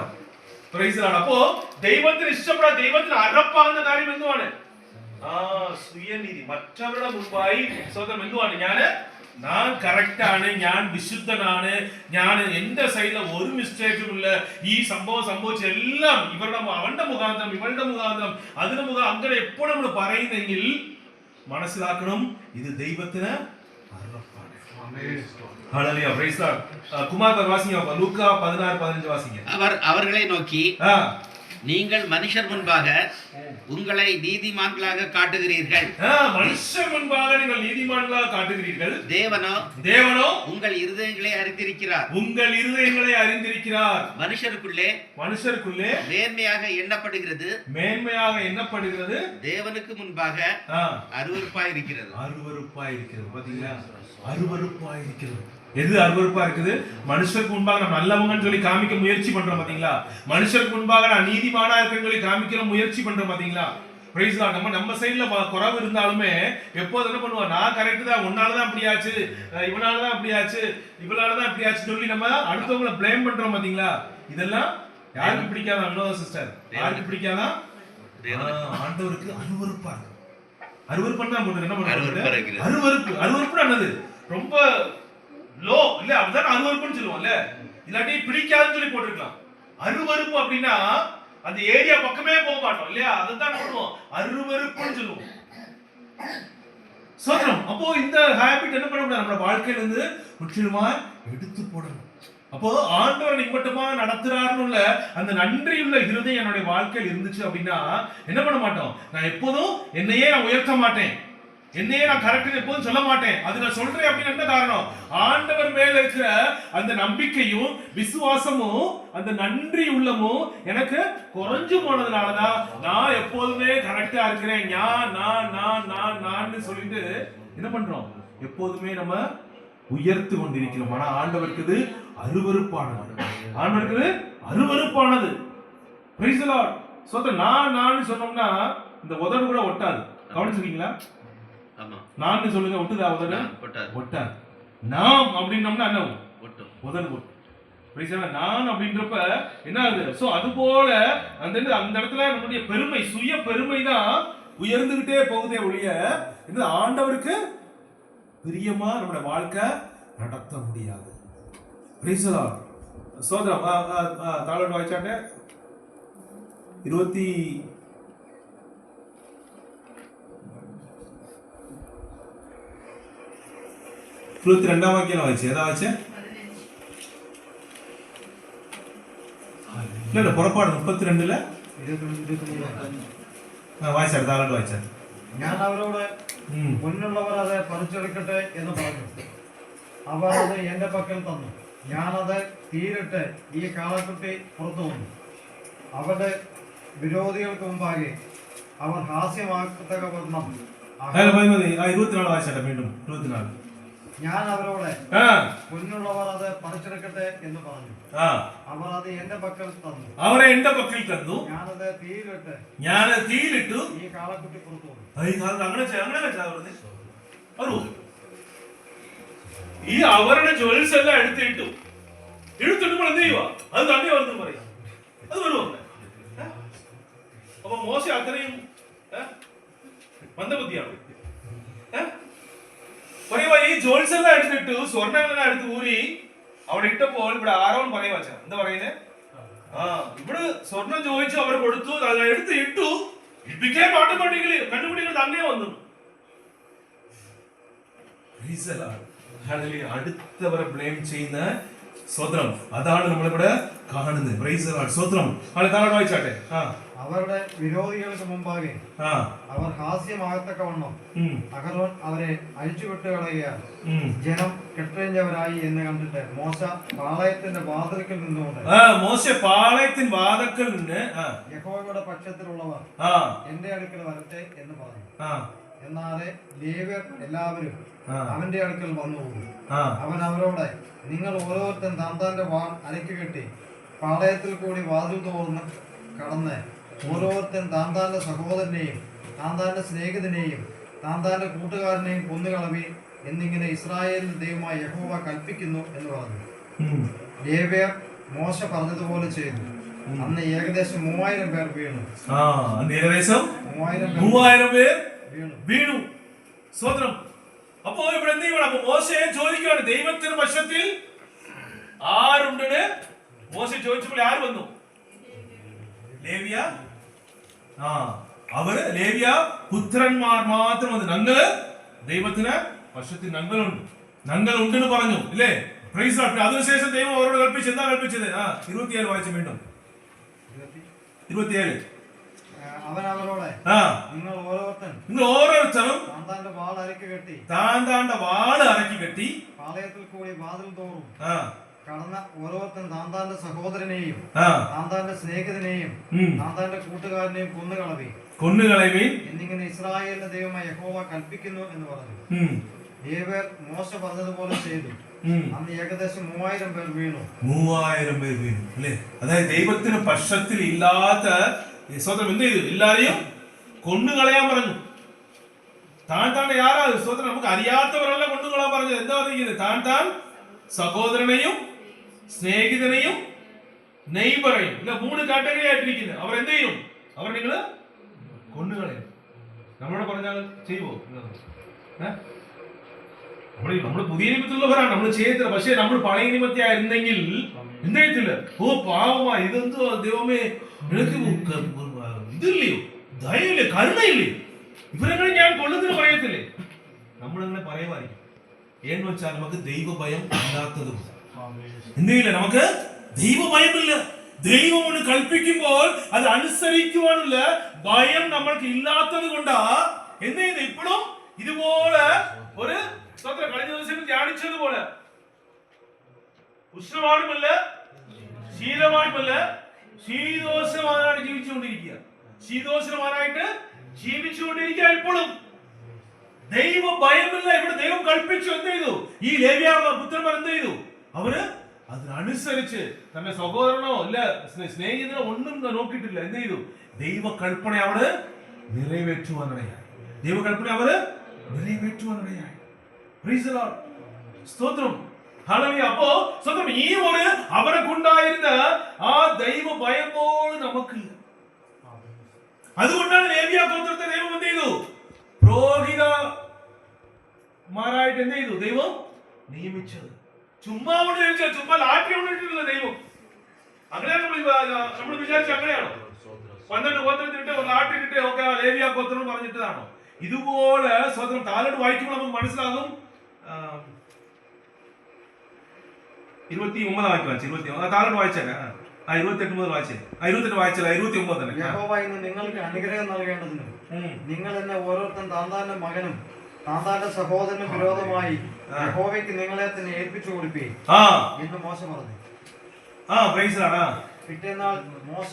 പ്രൈസ് ആണ്. അപ്പോ ദൈവത്തിന് ഇഷ്ടപ്പെടാൻ, ദൈവത്തിന് അറപ്പാകുന്ന കാര്യം എന്തുവാണ്? സുയനീതി. മറ്റവരുടെ മുമ്പായി സ്വന്തം എന്തുവാണ്? ഞാൻ കറക്റ്റ് ആണ്, ഞാൻ വിശുദ്ധനാണ്, ഞാൻ എന്റെ സൈഡിൽ ഒരു മിസ്റ്റേക്കും ഇല്ല, ഈ സംഭവം സംഭവിച്ച എല്ലാം അവന്റെ മുഖാന്തരം, ഇവളുടെ മുഖാന്തരം, അതിന് അങ്ങനെ എപ്പോഴും നമ്മൾ പറയുന്നെങ്കിൽ മനസ്സിലാക്കണം, ഇത് ദൈവത്തിന് குமார் வாசிங்க. லூக்கா 16:15 வாசிங்க. அவர்களை நோக்கி, நீங்கள் மனுஷர் முன்பாக உங்களை நீதிமான்களாக காட்டுகிறீர்கள். மனுஷர் முன்பாக நீங்கள் நீதிமான்களாக காட்டுகிறீர்கள். தேவனோ உங்கள் இருதயங்களை அறிந்திருக்கிறார். உங்கள் இருதயங்களை அறிந்திருக்கிறார். மனுஷருக்குள்ளே மேன்மையாக எண்ணப்படுகிறது. தேவனுக்கு முன்பாக அருவருப்பாய் இருக்கிறது. பாத்தீங்களா? அருவருப்பாய் இருக்கிறது. எது அருவருப்பா இருக்குது? மனுஷருக்கு முன்பாக நம்ம நல்லவங்கன்னு சொல்லி காமிக்க முயற்சி பண்றோம் பாத்தீங்களா? மனுஷருக்கு முன்பாக நான் நீதிமானா இருக்கேன்னு சொல்லி காமிக்கிற முயற்சி பண்றோம் பாத்தீங்களா? Praise lord. நம்ம சைடுல குறைவு இருந்தாலுமே எப்போது என்ன பண்ணுவோம்? நான் கரெக்ட் தான், உன்னாலதான் அப்படியாச்சு, இவனாலதான் அப்படியாச்சு, இவனாலதான் அப்படியாச்சு சொல்லி நம்ம அடுத்தவங்களை பிளேம் பண்றோம் பாத்தீங்களா? இதெல்லாம் யாருக்கு பிடிக்காதான்? வினோத சிஸ்டர், யாருக்கு பிடிக்காதான்? ஆண்டவருக்கு அருவருப்பா இருக்கு. அருவருப்புன்னா என்ன பண்றது? அருவருப்பு என்னது? ரொம்ப லோ இல்ல, அதுதான் அருவருப்புன்னு சொல்லுவோம்ல. இல்லாட்டி பிடிக்காதுன்னு சொல்லி போட்டுருக்கலாம். அருவருப்பு அப்படின்னா அந்த ஏரியா பக்கமே போக மாட்டோம் இல்லையா? அதுதான் பண்ணுவோம், அருவருப்புன்னு சொல்லுவோம். சோதரம். அப்போ இந்த ஹாபிட் என்ன பண்ண முடியாது? நம்ம வாழ்க்கையில இருந்து முற்றிலுமா எடுத்து போடணும். அப்போ ஆண்டவர் நீங்க மட்டுமா நடத்துறாருன்னு அந்த நன்றியுள்ள இருதயம் என்னுடைய வாழ்க்கையில் இருந்துச்சு அப்படின்னா என்ன பண்ண மாட்டோம்? நான் எப்போதும் என்னையே நான் உயர்த்த மாட்டேன், என்னையே நான் கரெக்ட் எப்போதும் சொல்ல மாட்டேன். அது நான் சொல்றேன் அப்படின்னு என்ன காரணம்? ஆண்டவர் மேல இருக்கிற அந்த நம்பிக்கையும் விசுவாசமும் அந்த நன்றி உள்ளமும் எனக்கு குறைஞ்சு போனதுனாலதான் நான் எப்போதுமே கரெக்டா இருக்கிறேன். நான் சொல்லிட்டு என்ன பண்றோம்? எப்போதுமே நம்ம உயர்த்து கொண்டிருக்கிறோம். ஆனா ஆண்டவருக்கு இது அருவருப்பானது. ஆண்டவருக்கு இது அருவருப்பானது. Praise the Lord. சோ நான் சொன்னோம்னா இந்த உதடு கூட ஒட்டாது. கவனிச்சிருக்கீங்களா? ஆமா. நான் சொல்லுங்க, ஒட்டுதா உதடு? ஒட்டாது. நாம் அப்படின்னோம்னா என்ன ஒட்டும்? உதடு ஒட்டும். Price the Lord. நான் அப்படின்றப்ப என்ன ஆகுது? சோ அது போல அந்த இடத்துல நம்முடைய பெருமை, சுய பெருமை தான் உயர்ந்துகிட்டே போகுதே ஒழிய இந்த ஆண்டவருக்கு பிரியமா நம்முடைய வாழ்க்கை நடத்த முடியாது. Price the Lord. சோதரம் தாளோட வாய்ச்சாட்டே 22 വാക്യം വായിച്ചേ. ഏതാ വായിച്ചേ? ഇല്ല, പുറപ്പാട് 32 വായിച്ചാട്ടെ. താളോട് വായിച്ചാട്ടെ. ഞാൻ അവരോട് മുന്നുള്ളവർ അത് പറിച്ചെടുക്കട്ടെ എന്ന് പറഞ്ഞു. അവർ അത് എന്റെ പക്കൽ തന്നു. ഞാനത് തീരിട്ട് ഈ കാളക്കുട്ടി പുറത്തു വന്നു. അവരുടെ വിരോധികൾക്ക് മുമ്പാകെ അവർ ഹാസ്യമാക്കത്തക്കവണ്ണം 24 വായിച്ചാട്ടെ. വീണ്ടും 24. ഞാൻ അവരോട് പൊന്നുള്ളവർ അത് പറിച്ചെടുക്കട്ടെ എന്ന് പറഞ്ഞു. അവർ അത് എന്റെ പക്കൽ തന്നു. ഞാനത് തീയിലിട്ടു ഈ കാളക്കുട്ടി പുറത്തു വന്നു. ഈ അവരുടെ ജുവൽസ് എല്ലാം എടുത്തിട്ടു. എടുത്തിട്ടുമ്പോൾ എന്ത് ചെയ്യുക? അത് തന്നെ വരുന്നു പറയാം. അത് വരുമോ? അപ്പൊ മോശ അത്രയും മന്ദബുദ്ധിയാണ്. പറയുവാ ഈ ജോൾസ് എല്ലാം എടുത്തിട്ടു, സ്വർണ്ണങ്ങളെല്ലാം എടുത്ത് ഊരി അവിടെ ഇട്ടപ്പോൾ ഇവിടെ ആരോൺ പറയുക എന്താ പറയുന്നത്? ഇവിടെ സ്വർണം ചോദിച്ചു, അവർ കൊടുത്തു, എടുത്ത് ഇട്ടു. It became automatically കണ്ടുപിടികൾ തന്നെ വന്നു. അടുത്തവരെ ബ്ലെയിം ചെയ്യുന്ന സ്വത്രം അതാണ് നമ്മളിവിടെ കാണുന്നത്. Price the Lord. സ്വത്രം. ആളെ താഴെ വായിച്ചാട്ടെ. അവരുടെ വിരോധികൾക്ക് മുമ്പാകെ അവർ ഹാസ്യമാകത്തക്കവണ്ണം അഹരോൻ അവരെ അഴിച്ചുവിട്ട് കളയുകയാൽ ജനം കെട്ടഴിഞ്ഞവരായി എന്ന് കണ്ടിട്ട് മോശ പാളയത്തിന്റെ വാതിൽക്കൽ നിന്നുകൊണ്ട് യഹോവയുടെ പക്ഷത്തിലുള്ളവർ എന്റെ അടുക്കൽ വരട്ടെ എന്ന് പറഞ്ഞു. എന്നാലേ ലേവ്യർ എല്ലാവരും അവന്റെ അടുക്കൽ വന്നുപോകും. അവൻ അവരോട്, നിങ്ങൾ ഓരോരുത്തൻ താന്താന്റെ വാൾ അരക്കുകെട്ടി പാളയത്തിൽ കൂടി വാതിൽ തോർന്ന് കടന്ന് ഓരോരുത്തൻ താന്താന്റെ സഹോദരനെയും താന്താന്റെ സ്നേഹിതനെയും താന്താന്റെ കൂട്ടുകാരനെയും കൊന്നുകളവി എന്നിങ്ങനെ ഇസ്രായേലിന്റെ ദൈവമായ യഹോവ കൽപ്പിക്കുന്നു എന്ന് പറഞ്ഞു. ലേവ്യർ മോശ പറഞ്ഞതുപോലെ ചെയ്തു. അന്ന് ഏകദേശം 3000 പേർ വീണു. ഏകദേശം 3000 പേർ വീണു. സ്വത്രം. അപ്പോ ഇവിടെ എന്ത് ചെയ്യണം? അപ്പൊ മോശയെ ചോദിക്കുകയാണ്, ദൈവത്തിന് പക്ഷത്തിൽ ആരുണ്ട്? മോശ ചോദിച്ചപ്പോൾ ആര് വന്നു? ലേവ്യ. അവര് ലേവ്യ പുത്രന്മാർ മാത്രം വന്നു. ഞങ്ങള് ദൈവത്തിന് പക്ഷത്തിൽ ഞങ്ങളുണ്ടെന്ന് പറഞ്ഞു ഇല്ലേ? Praise lord. അതിനുശേഷം ദൈവം അവരോട് കൽപ്പിച്ചു. എന്താ കൽപ്പിച്ചത്? 27 വായിച്ചു വീണ്ടും. 27. അവൻ അവരോട്, നിങ്ങൾ ഓരോരുത്തരും താന്താന്റെ വാൾ അരക്കി കെട്ടി പാളയത്തിൽ കൂടി വാതിൽ തോറും കടന്ന ഓരോരുത്തൻ താന്താന്റെ സഹോദരനെയും താന്താന്റെ സ്നേഹിതനെയും താന്താന്റെ കൂട്ടുകാരനെയും കൊന്നുകളവി എന്നിങ്ങനെ ഇസ്രായേലിന്റെ ദൈവമായ യഹോവ കൽപ്പിക്കുന്നു എന്ന് പറഞ്ഞു. ലേവ്യർ മോശ പറഞ്ഞതുപോലെ ചെയ്തു. അന്ന് ഏകദേശം 3000 പേർ വീണു. 3000 പേർ വീണു അല്ലേ? അതായത് ദൈവത്തിന് പക്ഷത്തിൽ ഇല്ലാത്ത സ്വതന്ത്രം എന്ത് ചെയ്തു? എല്ലാരെയും കൊന്നുകളയാൻ പറഞ്ഞു. താൻ യാറാ സ്വതന്ത്രം നമുക്ക് അറിയാത്തവരല്ല കൊന്നുകളയാൻ പറഞ്ഞത്. എന്താ പറഞ്ഞത്? താൻ സഹോദരനെയും സ്നേഹിതനെയും നെയ്ബറെയും ഇല്ല 3 കാറ്റഗറി ആയിട്ടിരിക്കുന്നത്. അവർ എന്ത് ചെയ്യും? അവർ നിങ്ങള് കൊന്നുകളയും. നമ്മളോട് പറഞ്ഞാൽ ചെയ്യുവോ? നമ്മള് പുതിയ നിയമത്തിലുള്ളവരാണ്, നമ്മൾ ചെയ്യത്തില്ല. പക്ഷെ നമ്മൾ പഴയ നിയമത്തിയായിരുന്നെങ്കിൽ എന്ത് ചെയ്യത്തില്ല? ഓ പാവമാ, ഇതെന്തോ ദൈവമേ നിനക്ക് ഇതില്ലയോ, ദയയില്ലേ, കരുണയില്ലേ, ഇവരെങ്ങനെ ഞാൻ കൊള്ളുന്നതിന് പറയത്തില്ലേ? നമ്മളങ്ങനെ പറയുമായിരിക്കും. എന്ന് വെച്ചാൽ നമുക്ക് ദൈവഭയം ഇല്ലാത്തതും എന്തില്ല, നമുക്ക് ദൈവഭയമില്ല. ദൈവം ഒന്ന് കൽപ്പിക്കുമ്പോൾ അത് അനുസരിക്കുവാനുള്ള ഭയം നമ്മൾക്ക് ഇല്ലാത്തത് കൊണ്ടാ എന്ത് ചെയ്യുന്നത്? ഇപ്പോഴും ഇതുപോലെ ഒരു കഴിഞ്ഞ ദിവസം ധ്യാനിച്ചതുപോലെ ഉഷ്ണമാനുമല്ല ശീതമാനുമല്ല ശീതോഷ്ണമാനാണ് ജീവിച്ചുകൊണ്ടിരിക്കുക. ശീതോഷ്ണമാനായിട്ട് ജീവിച്ചുകൊണ്ടിരിക്കുക. ഇപ്പോഴും ദൈവ ഭയമില്ല. ഇവിടെ ദൈവം കൽപ്പിച്ചു. എന്ത് ചെയ്തു? ഈ ലേവ്യ പുത്രന്മാർ എന്ത് ചെയ്തു? അവര് അതിനനുസരിച്ച് തന്റെ സഹോദരനോ ഇല്ല സ്നേഹിതനോ ഒന്നും നോക്കിയിട്ടില്ല. എന്ത് ചെയ്തു? ദൈവ കൽപ്പന അവിടെ നിറവേറ്റുവാനിടയായി. ദൈവ കൽപ്പന അവര് നിറവേറ്റുവാനിടയായി. Praise the Lord. സ്തോത്രം. ഹല്ലേലൂയ. അപ്പോ സ്തോത്രം. ഈ ഒരു അവരെക്കുണ്ടായിരുന്ന ആ ദൈവ ഭയം പോലും നമുക്കില്ല. അതുകൊണ്ടാണ് ലേവ്യ ഗോത്രത്തെ ദൈവം എന്ത് ചെയ്തു? പുരോഹിതന്മാരായിട്ട് എന്ത് ചെയ്തു? ദൈവം നിയമിച്ചത്. ചുമ്മാ ലാറ്റി കൊണ്ടിട്ടില്ല ദൈവം. അങ്ങനെയാണ് നമ്മൾ വിചാരിച്ച അങ്ങനെയാണോ? 12 ഗോത്രത്തിട്ട് ലാട്ടിട്ട് ഒക്കെ ലേവ്യ ഗോത്രം പറഞ്ഞിട്ടതാണോ? ഇതുപോലെ സ്വതന്ത്രം താലോട്ട് വായിക്കുമ്പോൾ നമുക്ക് മനസ്സിലാകും. 29 വായിച്ചു. 20 താലോട്ട് വായിച്ചേ. 28 മുതൽ വായിച്ചേ. 28 വായിച്ചല്ല, 29 തന്നെ. യഹോവ ഇന്ന് നിങ്ങൾക്ക് അനുഗ്രഹം നൽകേണ്ടതിനും നിങ്ങൾ എന്നെ ഓരോരുത്തൻ താന്താന്റെ മകനും താന്താന്റെ സഹോദരനും വിരോധമായി യഹോവയ്ക്ക് നിങ്ങളെ തന്നെ ഏൽപ്പിച്ചു കൊടുപ്പീൻ എന്ന് മോശ പറഞ്ഞു. പിറ്റേന്നാൾ മോശ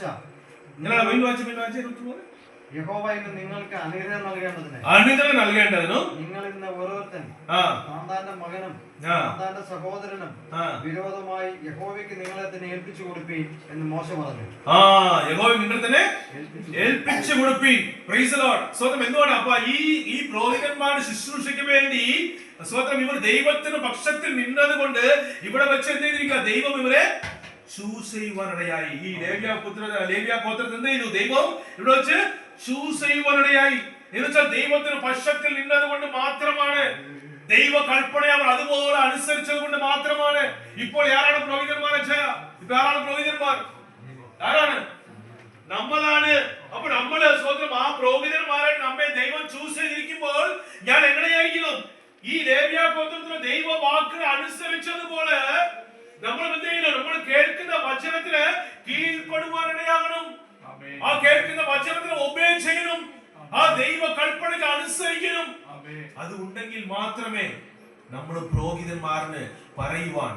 യഹോവ ഇന്ന് നിങ്ങൾക്ക് അനുഗ്രഹം നൽകേണ്ടതിനും നിങ്ങൾ ഇന്ന് ഓരോരുത്തൻ താന്താന്റെ മകനും താന്താന്റെ സഹോദരനും വിരോധമായി യഹോവയ്ക്ക് നിങ്ങളെ തന്നെ ഏൽപ്പിച്ചു കൊടുപ്പീൻ എന്ന് മോശ പറഞ്ഞു. ഏൽപ്പിച്ചു കൊടുപ്പീൻ. Praise the Lord. സ്വതം എന്തുകൊണ്ട്? അപ്പൊ ഈ പുരോഹിതന്മാരുടെ ശുശ്രൂഷയ്ക്ക് വേണ്ടി സ്വതം ഇവർ ദൈവത്തിന് പക്ഷത്തിൽ നിന്നത് കൊണ്ട് ഇവിടെ വെച്ച് എന്ത് ചെയ്തിരിക്കുക? ദൈവം ഇവരെ ചൂസ് ചെയ്യുവാനിടയായി. ഈ ലേവ്യ ഗോത്രത്തിൽ എന്ത് ചെയ്തു? ദൈവം ഇവിടെ വെച്ച് ചൂസ് ചെയ്യുവാനിടയായി. എന്ന് വെച്ചാൽ ദൈവത്തിന് പക്ഷത്തിൽ നിന്നത് കൊണ്ട് മാത്രമാണ്. ദൈവ കൽപ്പന അവർ അതുപോലെ അനുസരിച്ചത് കൊണ്ട് മാത്രമാണ്. ഇപ്പോൾ ആരാണ് പുരോഹിതന്മാർ? ഇപ്പൊ ആരാണ് പുരോഹിതന്മാർ? ആരാണ്? നമ്മളാണ്. അപ്പൊ നമ്മള് സ്വന്തം ആ പുരോഹിതന്മാരായിട്ട് നമ്മെ ദൈവം ചൂസ് ചെയ്തിരിക്കുമ്പോൾ ഞാൻ എങ്ങനെയായിരിക്കണം? ഈ ലേവ്യ ഗോത്രത്തിലെ ദൈവ വാക്കിനെ അനുസരിച്ചതുപോലെ നമ്മൾ കീഴ്പ്പെടുവാനിടയാകണം. ആ കേൾക്കുന്ന വചനത്തിന് ഒബേ ചെയ്യണം. ആ ദൈവ കൽപ്പനയ്ക്ക് അനുസരിക്കണം. അത് ഉണ്ടെങ്കിൽ മാത്രമേ നമ്മൾ പുരോഹിതന്മാരിന് പറയുവാൻ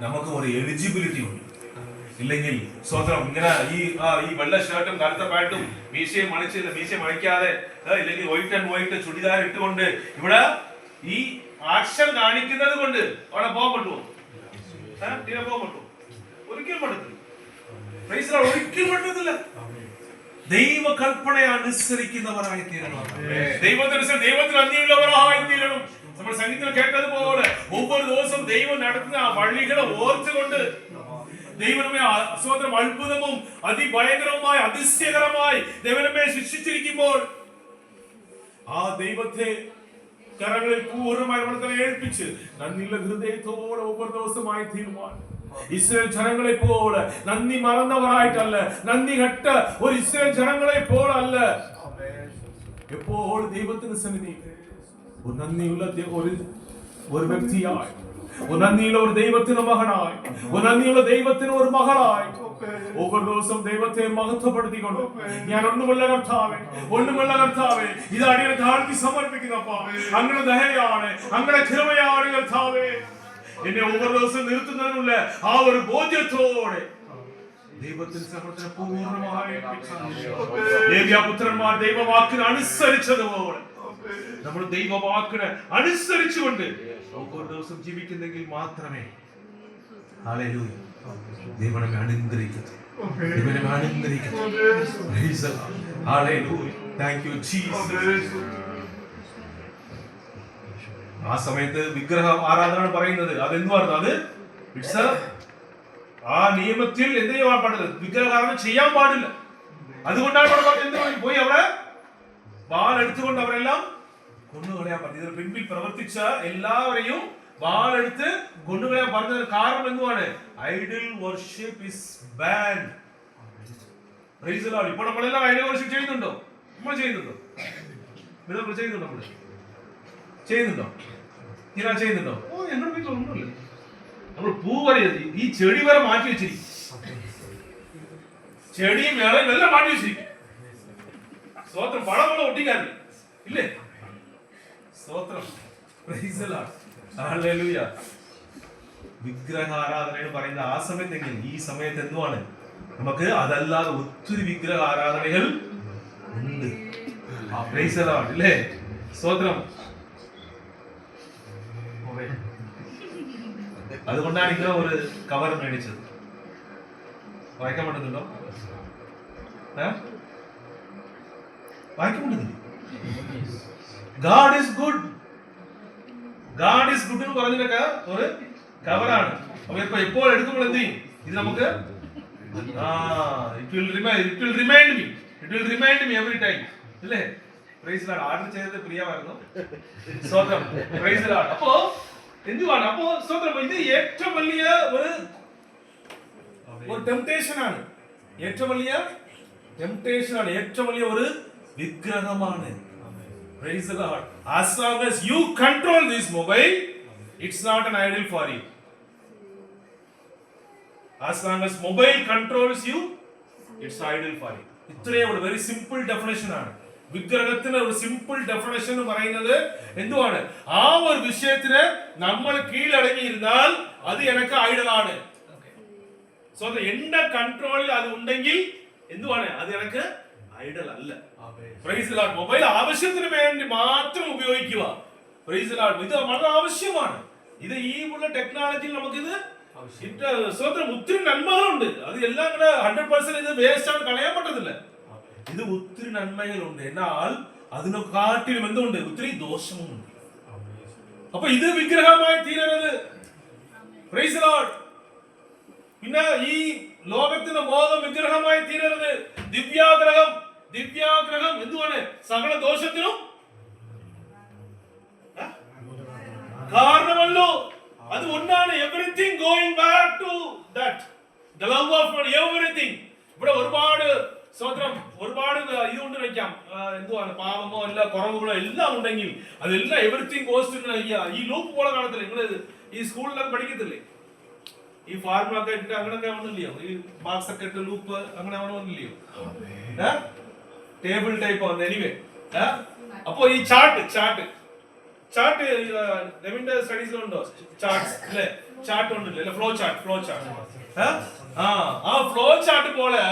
നമുക്ക് ഒരു എലിജിബിലിറ്റി ഉണ്ട്. ഇല്ലെങ്കിൽ സ്വതന്ത്രം ഇങ്ങനെ ഈ വെള്ള ഷർട്ടും കറുത്ത പാൻറ്റും മീശയും മണിക്കാതെ ഇല്ലെങ്കിൽ വൈറ്റ് ആൻഡ് വൈറ്റ് ചുടിദാർ ഇട്ടുകൊണ്ട് ഇവിടെ ഈ ആക്ഷൻ കാണിക്കുന്നത് കൊണ്ട് അവിടെ പോകാൻ പറ്റുമോ? പോകാൻ പറ്റുമോ? ഒരിക്കലും പറ്റത്തില്ല. ഒരിക്കലും പറ്റത്തില്ല. ദൈവ കൽപ്പനയെ അനുസരിക്കുന്നവരായി തീരണം. ദൈവത്തിന് അന്യമുള്ളവരായി തീരണം. നമ്മൾ സംഗീതത്തിൽ കേട്ടതുപോലെ ഒவ்வொரு ദിവസം ദൈവം നടത്തുന്ന ആ വഴികളെ ഓർത്തുകൊണ്ട് ദൈവമേ സ്വതന്ത്രം അത്ഭുതവും അതിഭയങ്കരവുമായി അതിശയകരമായി ദൈവമേ ശിക്ഷിച്ചിരിക്കുമ്പോൾ ആ ദൈവത്തെ കരങ്ങളിൽ പൂർണ്ണമായി നമ്മളെ ഏൽപ്പിച്ച് നന്ദിയുള്ള ഹൃദയത്തോടെ ഒவ்வொரு ദിവസമായി തീരുമാനം. ഇസ്രായേൽ ജനങ്ങളെ പോലെ നന്ദി മറന്നവരായിട്ടല്ല, നന്ദി കെട്ട ഒരു ഇസ്രായേൽ ജനങ്ങളെ പോലല്ല, എപ്പോൾ ദൈവത്തിന് സന്നിധി ഒരു നന്ദിയുള്ള ഒരു വ്യക്തിയായി, ഒരു നന്ദിയുള്ള ഒരു ദൈവത്തിന് മകനായി, ഒരു നന്ദിയുള്ള ദൈവത്തിന് ഒരു മകളായി ഒவ்வொரு ദിവസം ദൈവത്തെ മഹത്വപ്പെടുത്തിക്കൊണ്ട് ഞാൻ ഒന്നുമല്ല കർത്താവേ ഇത് അടിയുടെ താഴ്ത്തി സമർപ്പിക്കുന്നപ്പ അങ്ങനെ ദയയാണ്, അങ്ങനെ കൃപയാണ് കർത്താവേ. എന്നെ ഒவ்வொரு ദിവസം നിർത്തുന്നതിനുള്ള ആ ഒരു ബോധ്യത്തോടെ ദൈവത്തിന് സമർപ്പണം പൂർണ്ണമായി പുത്രന്മാർ ദൈവവാക്കിന് അനുസരിച്ചതുപോലെ നമ്മൾ ദൈവവാക്കിന് അനുസരിച്ചുകൊണ്ട് ഒவ்வொரு ദിവസം ജീവിക്കുന്നെങ്കിൽ മാത്രമേ ഹല്ലേലൂയ ദൈവനെ അനുഗ്രഹിക്കട്ടെ. ഹല്ലേലൂയ. Thank you Jesus. ആ സമയത്ത് വിഗ്രഹ ആരാധന പറയുന്നത് അതെന്തുവാണ്? അത് ആ നിയമത്തിൽ എന്ത് ചെയ്യാൻ പാടില്ല, വിഗ്രഹാരാധന ചെയ്യാൻ പാടില്ല. അതുകൊണ്ടാണ് പോയി അവിടെ വാളെടുത്തുകൊണ്ട് അവരെല്ലാം കൊന്നുകളയാൻ പറഞ്ഞു. ഇതിന് പിൻപിൽ പ്രവർത്തിച്ച എല്ലാവരെയും വാളെടുത്ത് കൊന്നുകളയാൻ പറഞ്ഞത് കാരണം എന്തുവാണ്? Idol worship is banned. Praise the lord. ഇപ്പോൾ നമ്മളെല്ലാം ഐഡൽ വർഷിപ്പ് ചെയ്യുന്നുണ്ടോ? നമ്മൾ ചെയ്യുന്നുണ്ടോ? ചെയ്യുന്നുണ്ടോ? ഇങ്ങനെ ചെയ്യുന്നുണ്ടോ? ഞങ്ങളുടെ വീട്ടിൽ ഒന്നുമില്ല. നമ്മൾ പൂ വരെ ഈ ചെടി വരെ മാറ്റി വെച്ചിരിക്കും. ചെടിയും വേളയും എല്ലാം മാറ്റി വെച്ചിരിക്കും. സ്തോത്രം. പഴമുള്ള ഒട്ടിക്കാറില്ല ഇല്ലേ? സ്തോത്രം. Price the Lord. ഹല്ലേലൂയ. വിഗ്രഹാരാധന പറയുന്ന ആ സമയത്തെങ്കിൽ ഈ സമയത്ത് എന്തുവാണ്? നമുക്ക് അതല്ലാതെ ഒത്തിരി വിഗ്രഹ ആരാധനകൾ ഉണ്ട്. പ്രൈസ് ദി ലോർഡ് ഇല്ലേ? സ്തോത്രം. അതുകൊണ്ടാണ് ഇങ്ങനെ ഒരു കവർ മേടിച്ചത്. വായിക്കാൻ പറ്റുന്നുണ്ടോ? വായിക്കാൻ പറ്റുന്നില്ല. God is good. God is good എന്ന് പറഞ്ഞിട്ടൊക്കെ ഒരു കവറാണ്. അപ്പൊ ഇപ്പൊ എപ്പോൾ എടുക്കുമ്പോൾ എന്ത് ചെയ്യും? ഇത് നമുക്ക് it will remind me every time. ഇല്ലേ? Price the Lord. ആർഡർ ചെയ്തത് പ്രിയമായിരുന്നു. സ്തോത്രം. Price the Lord. അപ്പോ എന്തുവാണ്? അപ്പോ സ്തോത്രം. ഇത് ഏറ്റവും വലിയ ഒരു ടെംപ്ടേഷൻ ആണ്. ഏറ്റവും വലിയ ഒരു വിഗ്രഹമാണ്. Praise the Lord. As long as you control this mobile, it's not an idol for you. As long as mobile controls you, it's idol for you. ഇത്രയും ഒരു വെരി സിമ്പിൾ ഡെഫിനേഷൻ ആണ്. വിഗ്രഹത്തിന് ഒരു സിമ്പിൾ ഡെഫിനേഷൻ എന്ന് പറയുന്നത് എന്തുവാണ്? ആ ഒരു വിഷയത്തിന് നമ്മൾ കീഴടങ്ങിയിരുന്നാൽ അത് എനിക്ക് ഐഡലാണ്. സോ എന്റെ കൺട്രോളിൽ അത് ഉണ്ടെങ്കിൽ എന്തുവാണ്? അത് എനിക്ക് ഐഡൽ അല്ല. Price the Lord. മൊബൈൽ ആവശ്യത്തിന് വേണ്ടി മാത്രം ഉപയോഗിക്കുക. Price the Lord. ഇത് വളരെ ആവശ്യമാണ്. ഇത് ഈ ഉള്ള ടെക്നോളജിയിൽ നമുക്കിത് സ്വന്തം ഒത്തിരി നന്മകളുണ്ട്. അത് എല്ലാം കൂടെ 100% ഇത് വേസ്റ്റ് ആണ്, കളയാൻ പറ്റത്തില്ല. ഇത് ഒത്തിരി നന്മകളുണ്ട്. എന്നാൽ അതിനെക്കാട്ടിലും എന്തുണ്ട്? ഒത്തിരി ദോഷമുണ്ട്. അപ്പൊ ഇത് വിഗ്രഹമായി തീരരുത്. Praise the Lord. പിന്നെ ഈ ലോകത്തിന്റെ മോഹം വിഗ്രഹമായി തീരരുത്. ദിവ്യാഗ്രഹം എന്തുവാണ്? സകല ദോഷത്തിനും കാരണമല്ലോ. അത് ഒന്നാണ്. Everything going back to that the love of money. Everything. ഇവിടെ ഒരുപാട് ഇതുകൊണ്ട് വെക്കാം. എന്തുവാണ്? പാപമോ എല്ലാ കുറവുകളോ എല്ലാം ഉണ്ടെങ്കിൽ അതെല്ലാം എവറിത്തിങ് ഗോസ് ടു ഈ ലൂപ്പ് പോലെ കാണത്തില്ല. നിങ്ങൾ ഈ സ്കൂളിലൊക്കെ പഠിക്കത്തില്ലേ? ഈ ഫാർമുല ഒക്കെ ഇട്ടിട്ട് അങ്ങനെയൊക്കെ ആവണില്ലയോ? ഈ മാർക്സ് ഒക്കെ ഇട്ട് ലൂപ്പ് അങ്ങനെ ആവണില്ലയോ? ടേബിൾ ടൈപ്പ് ആണ്. എനിവേ അപ്പോ ഈ ചാർട്ട് രവിന്റെ സ്റ്റഡീസിലുണ്ടോ? ചാർട്ട്സ് അല്ലേ? ചാർട്ട് ഉണ്ടല്ലേ? ഫ്ലോ ചാർട്ട് ആ ഫ്ലോ ചാർട്ട് പോലെ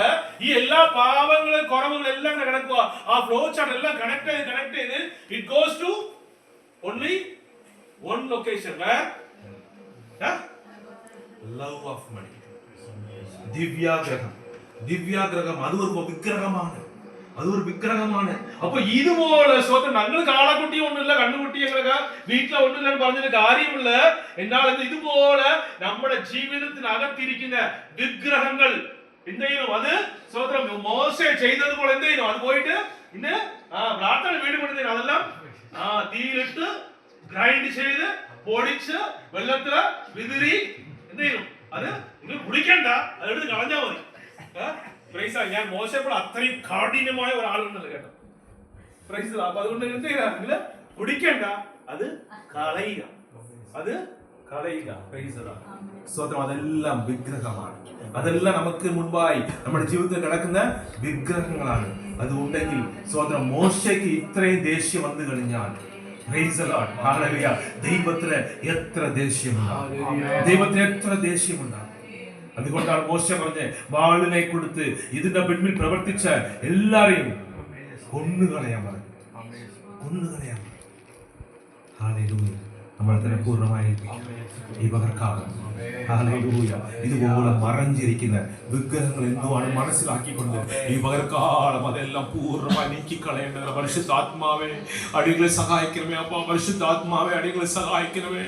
ഈ എല്ലാ പാവങ്ങളും കുറവുകളും എല്ലാം കിടക്കുക. ആ ഫ്ലോ ചാർട്ട് എല്ലാം കണക്ട് ചെയ്ത് it goes to only one location. Love of money. ദിവ്യാഗ്രഹം അതൊരു വിഗ്രഹമാണ്. അപ്പൊ ഇതുപോലെ സ്വന്തം ഞങ്ങൾ കാളക്കുട്ടി ഒന്നുമില്ല, കണ്ണുകുട്ടി ഞങ്ങളൊക്കെ വീട്ടിലെ ഒന്നുമില്ല പറഞ്ഞൊരു കാര്യമുള്ള. എന്നാൽ ഇതുപോലെ നമ്മുടെ ജീവിതത്തിനകത്തിരിക്കുന്ന വിഗ്രഹങ്ങൾ എന്ത് ചെയ്യണം? അത് സ്വന്തം മോശ ചെയ്തതുപോലെ എന്ത് ചെയ്യണം? അത് പോയിട്ട് ഇന്ന് പ്രാർത്ഥന വീട് കൊടുത്തേ അതെല്ലാം തീയിലിട്ട് ഗ്രൈൻഡ് ചെയ്ത് പൊടിച്ച് വെള്ളത്തില് വിതിരി എന്ത് ചെയ്യണം? അത് നിങ്ങൾ കുടിക്കണ്ട, അതെടുത്ത് കളഞ്ഞാ മതി. ഞാൻ മോശപ്പോൾ അത്രയും കാഠിന്യമായ ഒരാളുണ്ടല്ലോ കേട്ടോ. അപ്പൊ അതുകൊണ്ട് എന്ത് ചെയ്താ? നിങ്ങള് കുടിക്കണ്ട, അത് കളയുക. സ്വന്തം അതെല്ലാം വിഗ്രഹമാണ്. അതെല്ലാം നമുക്ക് മുൻപായി നമ്മുടെ ജീവിതത്തിൽ കിടക്കുന്ന വിഗ്രഹങ്ങളാണ്. അതുകൊണ്ടെങ്കിൽ സ്വന്തം മോശയ്ക്ക് ഇത്രയും ദേഷ്യം വന്നു കഴിഞ്ഞാൽ ദൈവത്തിന് എത്ര ദേഷ്യമുണ്ടാകും. അതുകൊണ്ടാണ് മോശ പറഞ്ഞ് വാളിനെ കൊടുത്ത് ഇതിന്റെ പിന്നിൽ പ്രവർത്തിച്ച എല്ലാരെയും കൊന്നുകളയാൻ പറഞ്ഞു. നമ്മൾ തന്നെ പൂർണ്ണമായി ഈ പകർക്കാലം ഇതുപോലെ മറഞ്ഞിരിക്കുന്ന വിഗ്രഹങ്ങൾ എന്തുവാണ് മനസ്സിലാക്കിക്കൊണ്ട് ഈ പകർക്കാലം അതെല്ലാം പൂർണ്ണമായി നീക്കിക്കളയേണ്ടത്. പരിശുദ്ധാത്മാവെ അടികളെ സഹായിക്കണമേ. അപ്പ പരിശുദ്ധാത്മാവെ അടികളെ സഹായിക്കണമേ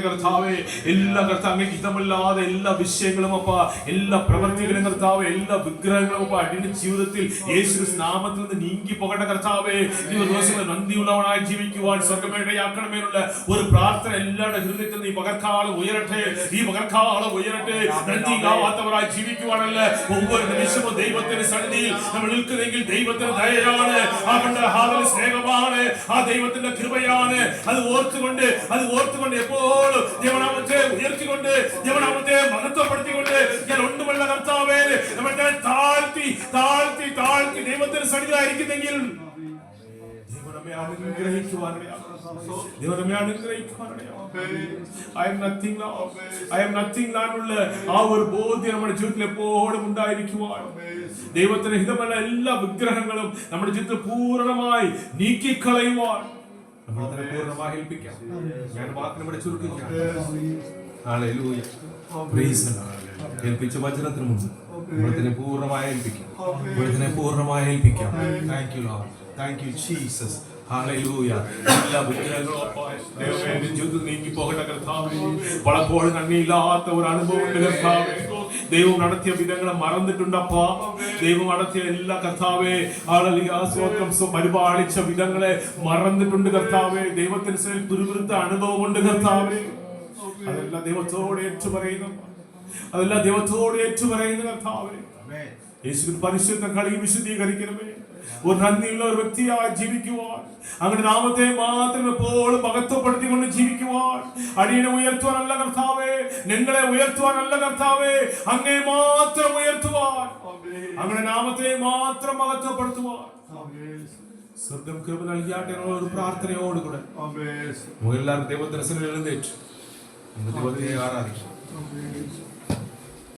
കർത്താവേ. എല്ലാ കർത്താവെ ഹിതമല്ലാതെ എല്ലാ വിഷയങ്ങളും അപ്പ എല്ലാ പ്രവർത്തികളും കർത്താവെ എല്ലാ വിഗ്രഹങ്ങളും അപ്പ അടിയുടെ ജീവിതത്തിൽ യേശു നാമത്തിൽ നിന്ന് നീങ്ങി പോകേണ്ട കർത്താവേ. ഈ ഒരു ദിവസം നന്ദിയുള്ളവനായി ജീവിക്കുവാൻ സ്വർഗ്ഗമേടയാക്കണമേനുള്ള ഒരു പ്രാർത്ഥന എല്ലാവരുടെ ഹൃദയത്തിൽ ഈ പകർക്കാലം ഉയരട്ടെ. നന്ദിയില്ലാത്തവരായി ജീവിക്കുവാനല്ല, ഒവ്വൊരു നിമിഷവും ദൈവത്തിന്റെ സന്നിധിയിൽ നമ്മൾ നിൽക്കുന്നെങ്കിൽ ദൈവത്തിന്റെ ദയയാണ്, അവന്റെ സ്നേഹമാണ്, ആ ദൈവത്തിന്റെ കൃപയാണ്. അത് ഓർത്തുകൊണ്ട് എപ്പോഴും ദൈവനാമത്തെ ഉയർത്തിക്കൊണ്ട് ദൈവനാമത്തെ മഹത്വപ്പെടുത്തിക്കൊണ്ട് ഞാൻ ഒന്നുമല്ല കർത്താവേ നമ്മൾ താഴ്ത്തി ദൈവത്തിന് സന്നിധിയായിരിക്കുന്നെങ്കിൽ ആ ഒരു ബോധ്യം നമ്മുടെ ജീവിതത്തിൽ എപ്പോഴും ഉണ്ടായിരിക്കുവാൻ ദൈവത്തിന്റെ ഹിതമല്ല എല്ലാ വിഗ്രഹങ്ങളും നമ്മുടെ ജീവിതത്തിൽ പൂർണ്ണമായി നീക്കിക്കളയുവാൻ നമ്മൾ തന്നെ പൂർണ്ണമായി ഏൽപ്പിക്കാം. ഞാൻ വാക്കിനെ ചുരുക്കുകയാണ്. ഏൽപ്പിച്ച വചനത്തിന് മുമ്പ് നമ്മളതിനെ പൂർണ്ണമായി ഏൽപ്പിക്കാം. Thank you Lord. Thank you Jesus. Hallelujah. എല്ലാ വിഗ്രഹങ്ങളും ജീവിതത്തിൽ നീങ്ങി പോകട്ടെ കർത്താവേ. പലപ്പോഴും നന്ദിയില്ലാത്ത ഒരു അനുഭവം ഉണ്ട് കർത്താവേ. ദൈവം നടത്തിയ വിധങ്ങളെ മറന്നിട്ടുണ്ടപ്പാ. ദൈവം നടത്തിയ എല്ലാ കർത്താവേ പരിപാലിച്ച വിധങ്ങളെ മറന്നിട്ടുണ്ട് കർത്താവേ. ദൈവത്തിന് ദുർവൃത്ത അനുഭവമുണ്ട് കർത്താവേ. അതെല്ലാം ദൈവത്തോടെ ഏറ്റുപറയുന്ന കർത്താവേ. യേശുവിൻ പരിശുദ്ധ കളിയിൽ വിശുദ്ധീകരിക്കണമേ. ഒരു നന്ദിയുള്ള ഒരു വ്യക്തിയായി ജീവിക്കുവാൻ അങ്ങനെ നാമത്തെ മാത്രം എപ്പോഴും മഹത്വപ്പെടുത്തിക്കൊണ്ട് ജീവിക്കുവാൻ അടിയനെ ഉയർത്തുവാനല്ല കർത്താവേ, നിങ്ങളെ ഉയർത്തുവാനല്ല കർത്താവേ, അങ്ങേ മാത്രം ഉയർത്തുവാൻ അങ്ങനെ നാമത്തെ മാത്രം മഹത്വപ്പെടുത്തുവാൻ സ്വർഗം കൃപ നൽകിയാട്ടെ ഒരു പ്രാർത്ഥനയോടുകൂടെ എല്ലാവരും ദൈവദർശനം എഴുന്നേറ്റ് ദൈവത്തെ ആരാധിക്കും.